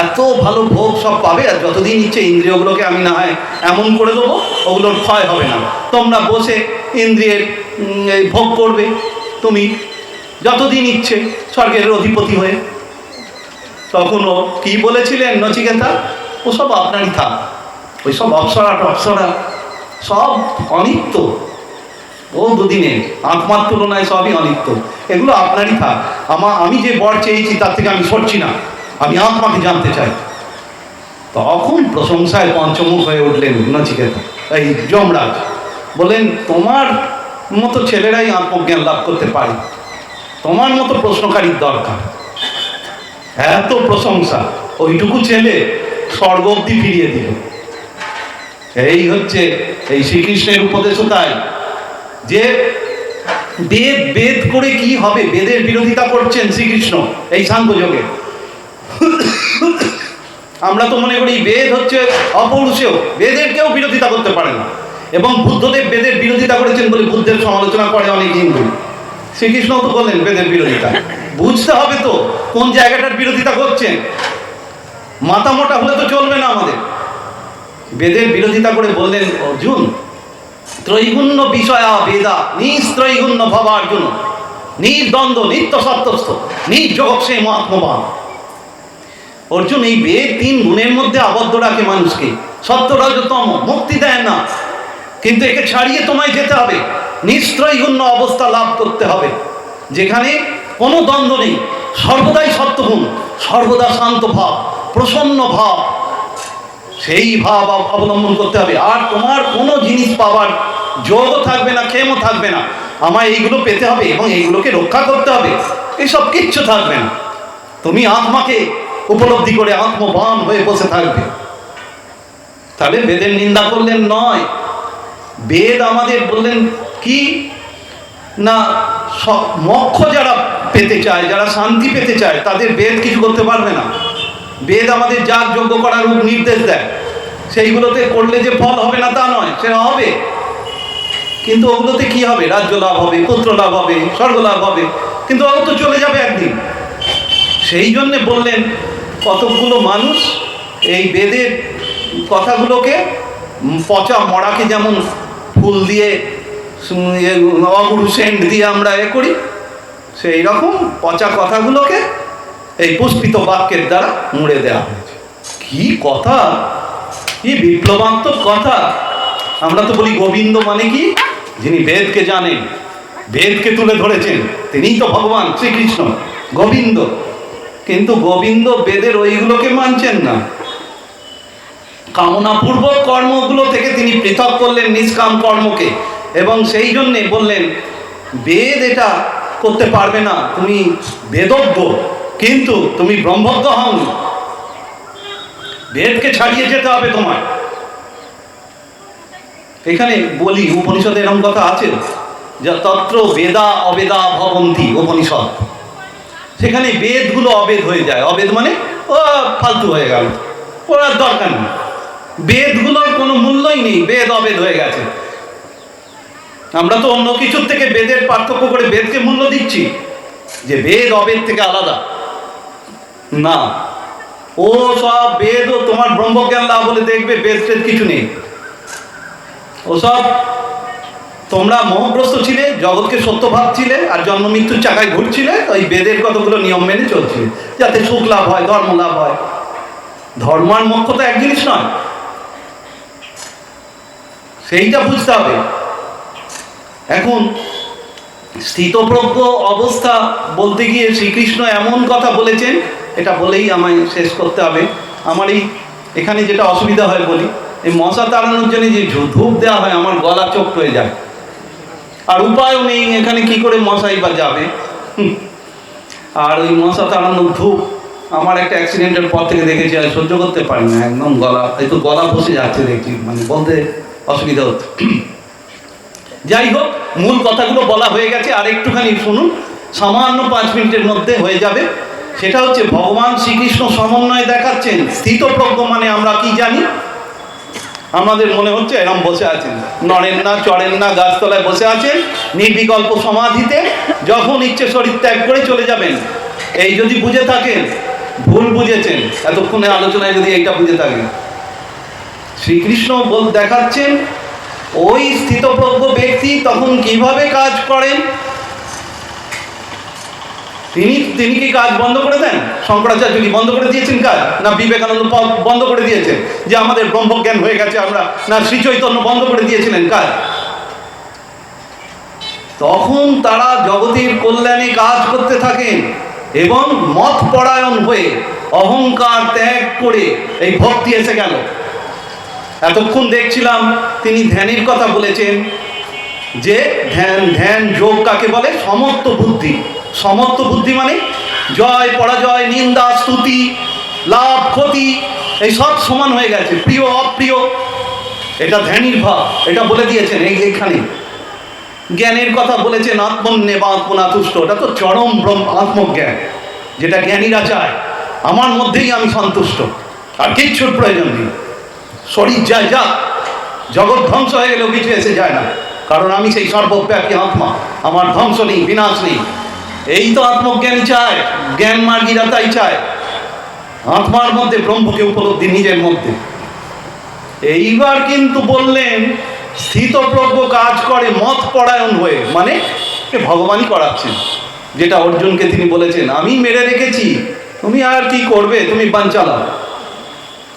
এত ভালো ভোগ সব পাবে। আর যতদিন ইচ্ছে ইন্দ্রিয়গুলোকে আমি না হয় এমন করে দেবো, ওগুলোর ক্ষয় হবে না। তোমরা বসে ইন্দ্রিয়ের ভোগ করবে, তুমি যতদিন ইচ্ছে স্বর্গের অধিপতি হয়ে। তখনও কি বলেছিলেন নচিকেতা? ওসব আপনারই থাক, ওইসব অপ্সরা টপ্সরা সব অনিত্য, ও দুদিনের, আত্মার তুলনায় সবই অনিত্য, এগুলো আপনারই থাক। আমি যে বর চেয়েছি তার থেকে আমি সরছি না, আমি আত্মাকে জানতে চাই। তখন প্রশংসায় পঞ্চমুখ হয়ে উঠলেন নচিকেতা, এই যমরাজ। বলেন, তোমার মতো ছেলেরাই আত্মজ্ঞান লাভ করতে পারে, তোমার মতো প্রশ্নকারীর দরকার। এত প্রশংসা, ওইটুকু ছেলে স্বর্গ অব্দি ফিরিয়ে দিল। এই হচ্ছে এই শ্রীকৃষ্ণের উপদেশও তাই, যে বেদ করে কি হবে? বেদের বিরোধিতা করছেন শ্রীকৃষ্ণ এই সাংখ্যযোগে। আমরা তো মনে করি বেদ হচ্ছে অপৌরুষেয়, বেদের কেউ বিরোধিতা করতে পারে না। এবং বুদ্ধদেব বেদের বিরোধিতা করেছেন বলে বুদ্ধের সমালোচনা করে অনেক হিন্দু। শ্রীকৃষ্ণ তো বললেন বেদের বিরোধিতা। বুঝতে হবে তো কোন জায়গাটার বিরোধিতা করছেন। মাথা মোটা হলে তো চলবে না আমাদের। বেদের বিরোধিতা করে বললেন, অর্জুন, ত্রৈগুণ্য বিষয়া বেদা নিস্ত্রৈগুণ্য ভবার্জুন, নির্দ্বন্দ্ব নিত্য সত্যস্থ নির্যোগক্ষেম আত্মবান। অর্জুন, এই বেদ 3 গুণের মধ্যে আবদ্ধ রাখে মানুষকে, সত্য রজতম, মুক্তি দেয় না। কিন্তু একে ছাড়িয়ে তোমায় যেতে হবে, নিস্ত্রৈগুণ্য অবস্থা লাভ করতে হবে, যেখানে কোনো দ্বন্দ্ব নেই, সর্বদাই সত্যগুণ, সর্বদা শান্ত ভাব, প্রসন্ন ভাব, সেই ভাব অবলম্বন করতে হবে। আর তোমার কোনো জিনিস পাওয়ার যোগও থাকবে না, ক্ষেমও থাকবে না। আমায় এইগুলো পেতে হবে এবং এইগুলোকে রক্ষা করতে হবে, এসব কিচ্ছু থাকবে না। তুমি আত্মাকে উপলব্ধি করে আত্মবান হয়ে বসে থাকবে। তাহলে বেদের নিন্দা করলেন নয়। বেদ আমাদের বললেন কি না, মোক্ষ যারা পেতে চায়, যারা শান্তি পেতে চায়, তাদের বেদ কিছু করতে পারবে না। বেদ আমাদের যাগ যজ্ঞ করার নির্দেশ দেয়, সেইগুলোতে করলে যে ফল হবে না তা নয়, সেটা হবে। কিন্তু ওগুলোতে কি হবে? রাজ্য লাভ হবে, পুত্র লাভ হবে, স্বর্গ লাভ হবে, কিন্তু ওগুলো তো চলে যাবে একদিন। সেই জন্যে বললেন, কতকগুলো মানুষ এই বেদের কথাগুলোকে, পচা মরাকে যেমন ফুল দিয়ে অগুরু সেন্ট দিয়ে আমরা করি, সেই রকম পচা কথাগুলোকে এই পুষ্পিত বাক্যের দ্বারা মুড়ে দেওয়া হয়েছে। কি কথা, কি বিপ্লবাত্মক কথা! আমরা তো বলি গোবিন্দ মানে কি? যিনি বেদকে জানেন, বেদকে তুলে ধরেছেন, তিনিই তো ভগবান শ্রীকৃষ্ণ, গোবিন্দ। কিন্তু গোবিন্দ বেদের ওইগুলোকে মানছেন না। কামনাপূর্বক কর্মগুলো থেকে তিনি পৃথক করলেন নিষ্কাম কর্মকে, এবং সেই জন্যে বললেন বেদ এটা করতে পারবে না, তুমি বেদজ্ঞ কিন্তু তুমি ব্রহ্মজ্ঞ হওনি, বেদকে ছাড়িয়ে যেতে হবে তোমার। এখানে বলি উপনিষদে এরকম কথা আছে যে তত্র বেদা অবেদা ভবন্তি উপনিষদ, সেখানে বেদগুলো অবেদ হয়ে যায়। অবেদ মানে ও ফালতু হয়ে গেল, ওর দরকার নেই, বেদগুলোর কোনো মূল্যই নেই, বেদ অবেদ হয়ে গেছে। আমরা তো অন্য কিছুর থেকে বেদের পার্থক্য করে বেদকে মূল্য দিচ্ছি যে বেদ অবেদ থেকে আলাদা না। ও সব বেদ ও তোমার ব্রহ্মজ্ঞান লাভ বলে দেখবে বেদ টেদ কিছু নেই। ওসব তোমরা মোহগ্রস্ত ছিলে, জগৎকে সত্য ভাবছিলে আর জন্ম মৃত্যুর চাকায় ঘুরছিলে, ওই বেদের কতগুলো নিয়ম মেনে চলছিলে যাতে সুখ লাভ হয়, ধর্ম লাভ হয়। ধর্ম আর মোক্ষ তো এক জিনিস নয়, সেইটা বুঝতে হবে। এখন স্থিতপ্রজ্ঞ অবস্থা বলতে গিয়ে শ্রীকৃষ্ণ এমন কথা বলেছেন, এটা বলেই আমায় শেষ করতে হবে। আমার এখানে যেটা অসুবিধা হয় বলি, এই মশা তাড়ানোর জন্য যে ধূপ দেওয়া হয় আমার গলা চোখ হয়ে যায়, আর উপায়ও নেই এখানে কি করে মশাই বা যাবে। আর ওই মশা তাড়ানোর ধূপ আমার একটা অ্যাক্সিডেন্টের পর থেকে দেখেছি আর সহ্য করতে পারি না, একদম গলা, একটু গলা বসে যাচ্ছে দেখছি, মানে বলতে অসুবিধা হচ্ছে। যাই হোক, মূল কথাগুলো বলা হয়ে গেছে, আর একটুখানি শুনুন, সামান্য 5 মিনিটের মধ্যে হয়ে যাবে। সেটা হচ্ছে ভগবান শ্রীকৃষ্ণ সমন্বয় দেখাচ্ছেন। স্থিতপ্রজ্ঞ মানে আমরা কি জানি? আমাদের মনে হচ্ছে এরম বসে আছেন, নড়েন না চড়েন না, গাছতলায় বসে আছেন নির্বিকল্প সমাধিতে, যখন ইচ্ছে শরীর ত্যাগ করে চলে যাবেন। এই যদি বুঝে থাকেন ভুল বুঝেছেন, এতক্ষণে আলোচনায় যদি এইটা বুঝে থাকেন। শ্রীকৃষ্ণ দেখাচ্ছেন ওই স্থিতপ্রজ্ঞ ব্যক্তি তখন কিভাবে কাজ করেন। তিনি কি কাজ বন্ধ করে দেন? শঙ্করাচার্য কি বন্ধ করে দিয়েছেন কাজ? না বিবেকানন্দ বন্ধ করে দিয়েছেন যে আমাদের ব্রহ্মজ্ঞান হয়ে গেছে আমরা? না শ্রী চৈতন্য বন্ধ করে দিয়েছিলেন কাজ? তখন তারা জগতের কল্যাণে কাজ করতে থাকেন এবং মত পরায়ণ হয়ে অহংকার ত্যাগ করে এই ভক্তি এসে গেল। এতক্ষণ দেখছিলাম তিনি ধ্যানের কথা বলেছেন, যে ধ্যান যোগ কাকে বলে? সমত্ব বুদ্ধি। সমত্ব বুদ্ধি মানে জয় পরাজয়, নিন্দা স্তুতি, লাভ ক্ষতি, এই সব সমান হয়ে গেছে, প্রিয় অপ্রিয়, এটা ধ্যানের ভাব, এটা বলে দিয়েছেন এইখানে। জ্ঞানের কথা বলেছেন আত্মন্যে বা আত্মনাতুষ্ট, ওটা তো চরম আত্মজ্ঞান, যেটা জ্ঞানীরা চায়, আমার মধ্যেই আমি সন্তুষ্ট, আর কিচ্ছুর প্রয়োজন নেই, শরীর যায় যা, জগৎ ধ্বংস হয়ে গেলেও কিছু এসে যায় না, কারণ আমি সেই সর্বব্যাপী আত্মা, আমার ধ্বংস নেই, বিনাশ নেই। এই তো আত্মজ্ঞানী চায়, জ্ঞান মার্গীরা তাই চায়, আত্মার মধ্যে ব্রহ্মকে উপলব্ধি নিজের মধ্যে। এইবার কিন্তু বললেন স্থিতপ্রজ্ঞ কাজ করে মত পরায়ণ হয়ে, মানে ভগবানই করাচ্ছেন, যেটা অর্জুনকে তিনি বলেছেন আমি মেরে রেখেছি, তুমি আর কি করবে, তুমি বান চালাও,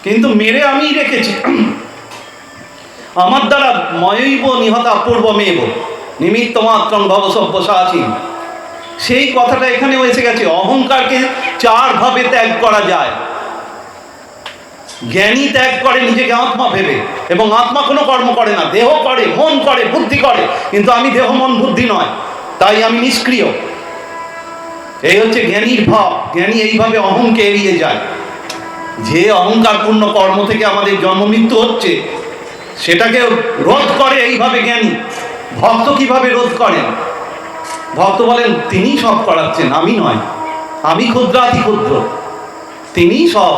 কিন্তু মেরে আমিই রেখেছি, আমার দ্বারা ময়ৈব নিহতা পূর্বমেব নিমিত্ত মাত্রং ভব সব্যসাচীন। সেই কথাটা এখানেও এসে গেছে। অহংকারকে 4 ভাবে ত্যাগ করা যায়। জ্ঞানী ত্যাগ করে নিজেকে আত্মা ভেবে, এবং আত্মা কোনো কর্ম করে না, দেহ করে, মন করে, বুদ্ধি করে, কিন্তু আমি দেহ মন বুদ্ধি নয়, তাই আমি নিষ্ক্রিয়। এই হচ্ছে জ্ঞানীর ভাব। জ্ঞানী এইভাবে অহংকে এড়িয়ে যায়। যে অহংকারপূর্ণ কর্ম থেকে আমাদের জন্ম মৃত্যু হচ্ছে সেটাকে রোধ করে এইভাবে জ্ঞানী। ভক্ত কিভাবে রোধ করেন? ভক্ত বলেন তিনি সব করাচ্ছেন, আমি নয়, আমি ক্ষুদ্রাতি ক্ষুদ্র, তিনি সব,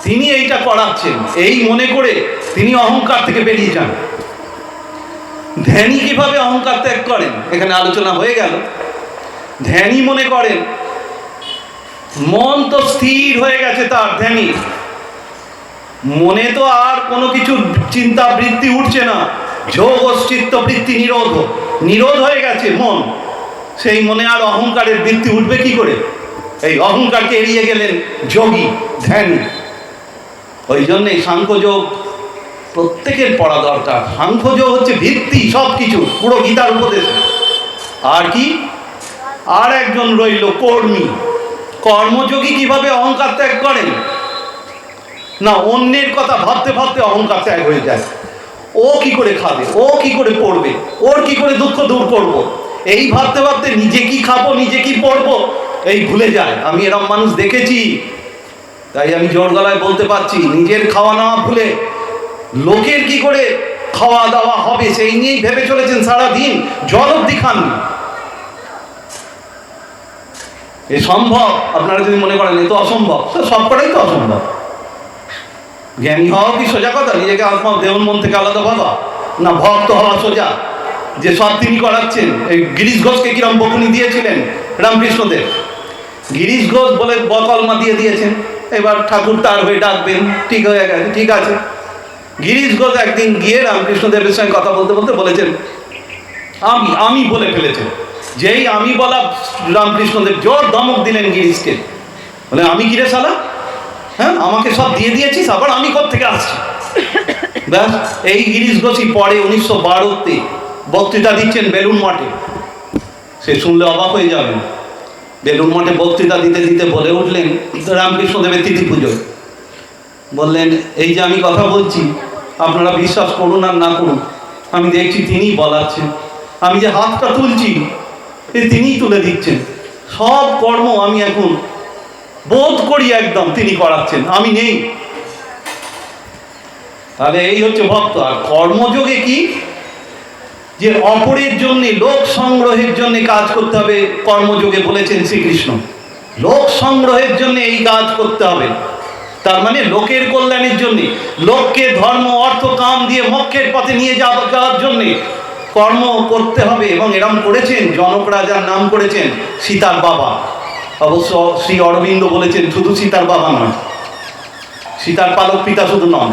তিনি এইটা করাচ্ছেন, এই মনে করে তিনি অহংকার থেকে বেরিয়ে যান। ধ্যানী কিভাবে অহংকার ত্যাগ করেন এখানে আলোচনা হয়ে গেল। ধ্যানী মনে করেন মন তো স্থির হয়ে গেছে তার, ধ্যানী মনে তো আর কোনো কিছু চিন্তা বৃত্তি উঠছে না, যোগ চিত্ত বৃত্তি নিরোধ হয়ে গেছে মন, সেই মনে আর অহংকারের বৃত্তি উঠবে কি করে? এই অহংকারকে এড়িয়ে গেলেন যোগী, ধ্যানী। ওই জন্যে সাংখ্যযোগ প্রত্যেকের পড়া দরকার। সাংখ্যযোগ হচ্ছে ভিত্তি সব কিছু, পুরো গীতার উপদেশ। আর কি? আর একজন রইল কর্মী। কর্মযোগী কিভাবে অহংকার ত্যাগ করেন? না অন্যের কথা ভাবতে ভাবতে অহংকার ত্যাগ হয়ে যায়। ও কি করে খাবে, ও কি করে পড়বে, ওর কি করে দুঃখ দূর করব, এই ভাবতে ভাবতে নিজে কি খাবো, নিজে কি পড়বো, এই ভুলে যায়। আমি এরকম মানুষ দেখেছি, তাই আমি জোর গলায় বলতে পারছি, নিজের খাওয়া নেওয়া ভুলে লোকের কি করে খাওয়া দাওয়া হবে সেই নিয়েই ভেবে চলেছেন সারাদিন, জল অব্দি খাননি। এ সম্ভব? আপনারা যদি মনে করেন এ তো অসম্ভব, তো সবকটাই তো অসম্ভব। জ্ঞানী হওয়া কি সোজা কথা? নিজেকে আত্মা দেহন মন থেকে আলাদা ভাবা? না ভক্ত হওয়া সোজা, যে সব তিনি করাচ্ছেন? এই গিরিশ ঘোষকে কিরম বকুনি দিয়েছিলেন রামকৃষ্ণদেব? গিরিশ ঘোষ বলে বকলমা দিয়ে দিয়েছেন, এবার ঠাকুর তার হয়ে ডাকবেন, ঠিক হয়ে গেছে, ঠিক আছে। গিরিশ ঘোষ একদিন গিয়ে রামকৃষ্ণদেবের সঙ্গে কথা বলতে বলতে বলেছেন আমি বলে ফেলেছেন। যেই আমি বলা, রামকৃষ্ণদেব জোর ধমক দিলেন গিরিশকে, বলে আমি গিরে শালা, হ্যাঁ আমাকে সব দিয়ে দিয়েছিস, আবার আমি কোত্থেকে আসছি? ব্যাস, এই গিরিশ ঘোষই পরে 1912-তে বক্তৃতা দিচ্ছেন বেলুন মঠে। সে শুনলে অবাক হয়ে যাবেন। বেলুন মঠে বক্তৃতা দিতে দিতে বলে উঠলেন রামকৃষ্ণদেবের তিথি পুজো, বললেন এই যে আমি কথা বলছি, আপনারা বিশ্বাস করুন আর না করুন, আমি দেখছি তিনিই বলাচ্ছেন। আমি যে হাতটা তুলছি তিনিই তুলে দিচ্ছেন। সব কর্ম আমি এখন বোধ করি একদম তিনি করাচ্ছেন, আমি নেই। তাহলে এই হচ্ছে ভক্ত। আর কর্মযোগে কি, যে অপরের জন্য, লোক সংগ্রহের জন্য কাজ করতে হবে। কর্মযোগে বলেছেন শ্রীকৃষ্ণ, লোক সংগ্রহের জন্য এই কাজ করতে হবে। তার মানে লোকের কল্যাণের জন্য, লোককে ধর্ম অর্থ কাম দিয়ে মোক্ষের পথে নিয়ে যাওয়ার জন্য কর্ম করতে হবে। এবং এরম করেছেন জনক রাজার নাম করেছেন সীতার বাবা। অবশ্য শ্রী অরবিন্দ বলেছেন শুধু সীতার বাবা নয়, সীতার পালক পিতা শুধু নন,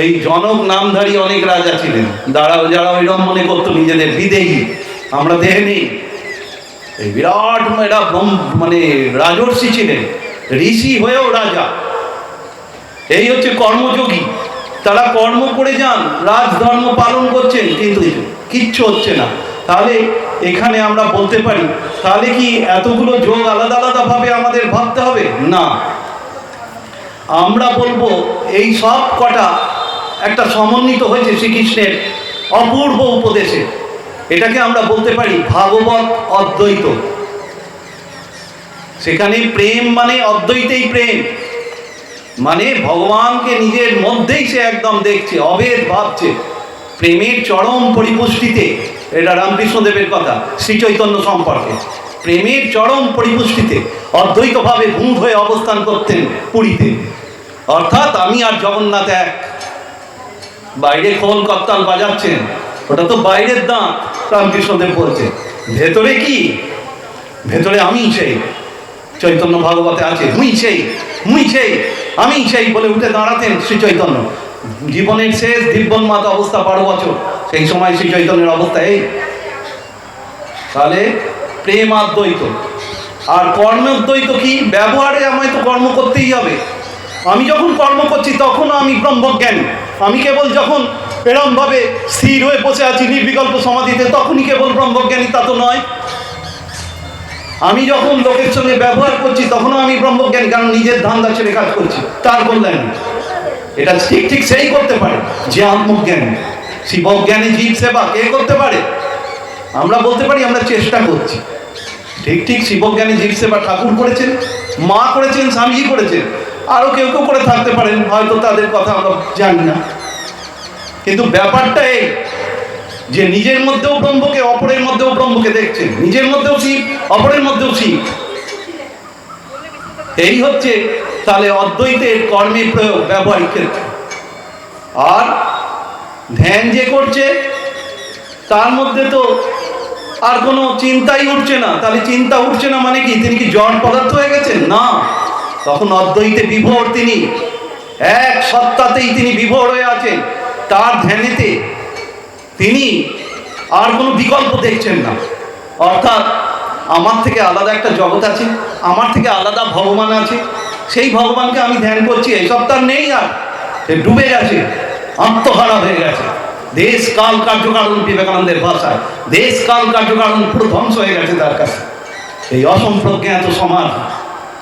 এই জনক নামধারী অনেক রাজা ছিলেন, যারা ওইরকম মনে করতো নিজেদের বিদেহী, আমরা দেহে নেই। এই বিরাট এরা মানে রাজর্ষি ছিলেন, ঋষি হয়েও রাজা। এই হচ্ছে কর্মযোগী। তারা কর্ম করে যান, রাজধর্ম পালন করছেন, কিন্তু কিচ্ছু হচ্ছে না। তাহলে এখানে আমরা বলতে পারি, তাহলে কি এতগুলো যোগ আলাদা আলাদাভাবে আমাদের ভাবতে হবে? না, আমরা বলবো এই সব কটা একটা সমন্বিত হয়েছে শ্রীকৃষ্ণের অপূর্ব উপদেশে। এটাকে আমরা বলতে পারি ভাগবত অদ্বৈত। সেখানে প্রেম মানে অদ্বৈতেই প্রেম, মানে ভগবানকে নিজের মধ্যেই সে একদম দেখছে, অভেদ ভাবছে, প্রেমের চরম পরিপুষ্টিতে। এটা রামকৃষ্ণদেবের কথা শ্রী চৈতন্য সম্পর্কে। প্রেমের চরম পরিপুষ্টিতে অদ্বৈতভাবে ভূত হয়ে অবস্থান করতেন পুরীতে। অর্থাৎ আমি আর জগন্নাথ এক। বাইরে খোল করতাল বাজাচ্ছেন, ওটা তো বাইরের দাঁত, রামকৃষ্ণদেব বলছে। ভেতরে কি? ভেতরে আমি সেই। চৈতন্য ভাগবতে আছে মুই সেই, মুই সেই, আমি সেই বলে উঠে দাঁড়াতেন শ্রী চৈতন্য। জীবনের শেষ দিব্যন্মাত অবস্থা 12 বছর, সেই সময় শ্রী চৈতন্যের অবস্থা এই। তাহলে প্রেম অদ্বৈত। আর কর্মদ্বৈত কি? ব্যবহারে আমায় তো কর্ম করতেই হবে। আমি যখন কর্ম করছি তখনও আমি ব্রহ্মজ্ঞানী। আমি কেবল যখন এরমভাবে স্থির হয়ে বসে আছি নির্বিকল্প সমাধিতে, তখনই কেবল ব্রহ্মজ্ঞানী, তা তো নয়। আমি যখন লোকের সঙ্গে ব্যবহার করছি তখনও আমি ব্রহ্মজ্ঞানী, কারণ নিজের ধান্দা ছেড়ে কাজ করছি, তার কল্যাণ। এটা ঠিক ঠিক সেই করতে পারে যে আত্মজ্ঞানী। শিবজ্ঞানী জীব সেবা কে করতে পারে? আমরা বলতে পারি আমরা চেষ্টা করছি। ঠিক ঠিক শিবজ্ঞানী জীব সেবা ঠাকুর করেছেন, মা করেছেন, স্বামীজি করেছেন, আরও কেউ কেউ করে থাকতে পারেন, হয়তো তাদের কথা আমরা জানি না। কিন্তু ব্যাপারটা এই যে নিজের মধ্যেও ব্রহ্মকে, অপরের মধ্যেও ব্রহ্মকে দেখছেন, নিজের মধ্যেও শিব, অপরের মধ্যেও শিব। এই হচ্ছে তাহলে অদ্বৈতের কর্মের প্রয়োগ ব্যবহারিক ক্ষেত্রে। আর ধ্যান যে করছে তার মধ্যে তো আর কোনো চিন্তাই উঠছে না। তাহলে চিন্তা উঠছে না মানে কি? তিনি কি জড় পদার্থ হয়ে গেছেন? না, তখন অদ্বৈতে বিভোর তিনি, এক সত্তাতেই তিনি বিভোর হয়ে আছেন। তার ধ্যানেতে তিনি আর কোনো বিকল্প দেখছেন না। অর্থাৎ আমার থেকে আলাদা একটা জগৎ আছে, আমার থেকে আলাদা ভগবান আছে, সেই ভগবানকে আমি ধ্যান করছি, এইসব তার নেই। আর ডুবে গেছে, আত্মহারা হয়ে গেছে। দেশ কাল কার্যকারণ, বিবেকানন্দের ভাষায় দেশ কাল কার্যকারণ পুরো ধ্বংস হয়ে গেছে তার কাছে। এই অসম্প্রজ্ঞাত সমাধি,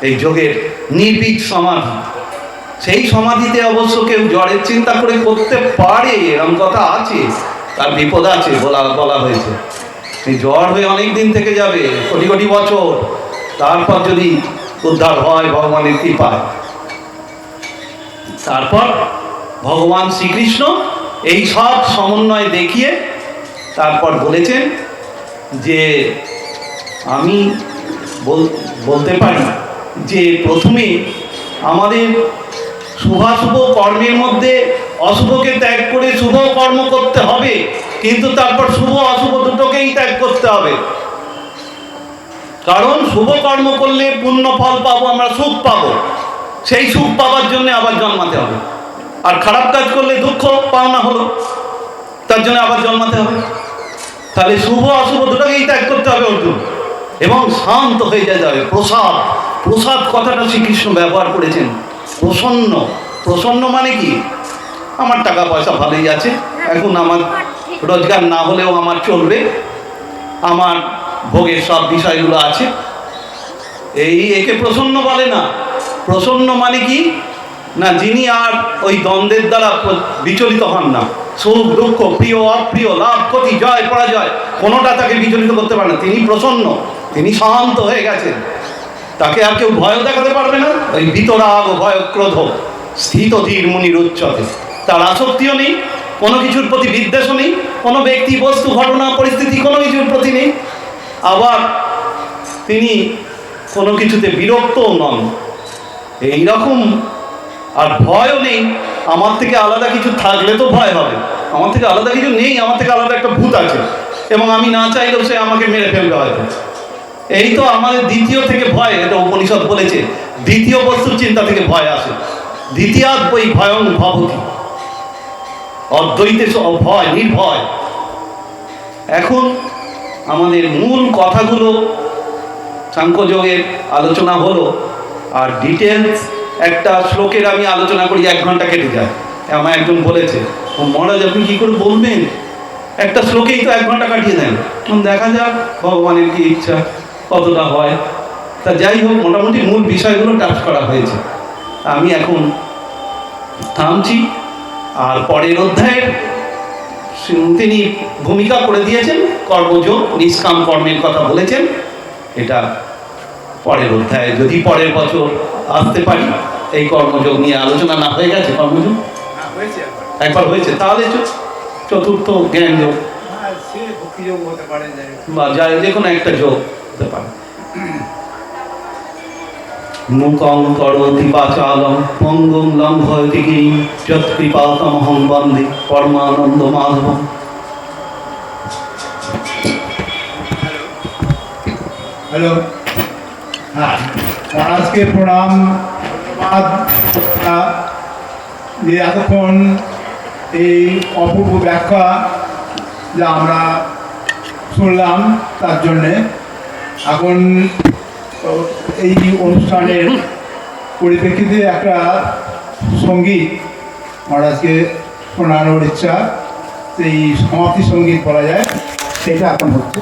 এই যোগের নির্বীজ সমাধি, সেই সমাধিতে অবশ্য কেউ জ্বরের চিন্তা করে করতে পারে, এরকম কথা আছে, তার বিপদ আছে, বলা হয়েছে। এই জ্বর হয়ে অনেক দিন থেকে যাবে, কোটি কোটি বছর, তারপর যদি উদ্ধার হয় ভগবানের কৃপায়। তারপর ভগবান শ্রীকৃষ্ণ এই সব সমন্বয় দেখিয়ে তারপর বলেছেন যে আমি বলতে পারি যে প্রথমে আমাদের শুভাশুভ কর্মের মধ্যে অশুভকে ত্যাগ করে শুভ কর্ম করতে হবে, কিন্তু তারপর শুভ অশুভ দুটোকেই ত্যাগ করতে হবে। কারণ শুভ কর্ম করলে পুণ্য ফল পাবো, আমরা সুখ পাবো, সেই সুখ পাওয়ার জন্য আবার জন্মাতে হবে। আর খারাপ কাজ করলে দুঃখ পাওনা হলো, তার জন্য আবার জন্মাতে হবে। তাহলে শুভ অশুভ দুটোকেই ত্যাগ করতে হবে অর্জুন, এবং শান্ত হয়ে যেতে হবে। প্রসাদ, প্রসাদ কথাটা শ্রীকৃষ্ণ ব্যবহার করেছেন। প্রসন্ন, প্রসন্ন মানে কি? আমার টাকা পয়সা ভালোই আছে, এখন আমার রোজগার না হলেও আমার চলবে, আমার ভোগের সব বিষয়গুলো আছে, একে প্রসন্ন বলে না। প্রসন্ন মানে কি না, যিনি আর ওই দ্বন্দ্বের দ্বারা বিচলিত হন না, সুখ দুঃখ, প্রিয় অপ্রিয়, লাভ ক্ষতি, জয় পরাজয়, কোনোটা তাকে বিচলিত করতে পারে না। তিনি প্রসন্ন, তিনি শান্ত হয়ে গেছেন, তাকে আর কেউ ভয় দেখাতে পারবে না। ওই বিতরাগ ভয় ক্রোধ স্থিত ধীর মুনির উচ্চতে, তার আসক্তিও নেই, কোনো কিছুর প্রতি বিদ্বেষও নেই, কোনো ব্যক্তি বস্তু ঘটনা পরিস্থিতি কোনো কিছুর প্রতি নেই। আবার তিনি কোনো কিছুতে বিরক্তও নন, এইরকম। আর ভয়ও নেই, আমার থেকে আলাদা কিছু থাকলে তো ভয় হবে, আমার থেকে আলাদা কিছু নেই, আমার থেকে আলাদা একটা ভূত আছে, এবং আমি না চাইলেও সে আমাকে মেরে ফেলবে হয়তো। এই তো আমাদের দ্বিতীয় থেকে ভয়, এটা উপনিষদ বলেছে, দ্বিতীয় বস্তুর চিন্তা থেকে ভয় আসে। দ্বিতীয়াৎ বৈ ভয়ং ভবতি, অদ্বৈতে ভয়, নির্ভয়। এখন আমাদের মূল কথাগুলো সাংখ্যযোগের আলোচনা হলো, আর ডিটেলস একটা শ্লোকের আমি আলোচনা করি 1 ঘন্টা কেটে যায়। আমার একজন বলেছে, মহারাজ আপনি কী করে বলবেন, একটা শ্লোকেই তো 1 ঘন্টা কাটিয়ে দেন। দেখা যাক ভগবানের কি ইচ্ছা কতটা হয়। তা যাই হোক, মোটামুটি মূল বিষয়গুলো টাচ করা হয়েছে। আমি এখন থামছি, আর পরের অধ্যায়ের তিনি ভূমিকা করে দিয়েছেন, কর্মযোগ, নিষ্কাম কর্মের কথা বলেছেন। এটা পরের অধ্যায়ে, যদি পরের বছর আসতে পারি, এই কর্মযোগ নিয়ে আলোচনা না হয়ে গেছে। কর্মযোগ একবার হয়েছে, তাহলে চতুর্থ জ্ঞান যোগ বা যে কোনো একটা যোগ হতে পারে। মুকং করোতি বাচালং পঙ্গুং লঙ্ঘয়তি গিরিং যৎকৃপাতমহং বন্দে পরমানন্দ মাধবম। হ্যালো, হ্যাঁ, মহারাজকে প্রণাম, ধন্যবাদ যে এতক্ষণ এই অপূর্ব ব্যাখ্যা যা আমরা শুনলাম তার জন্যে। এখন এই অনুষ্ঠানের পরিপ্রেক্ষিতে একটা সঙ্গীত মহারাজকে শোনানোর ইচ্ছা, সেই সমাপ্তি সঙ্গীত বলা যায়, সেটা এখন হচ্ছে।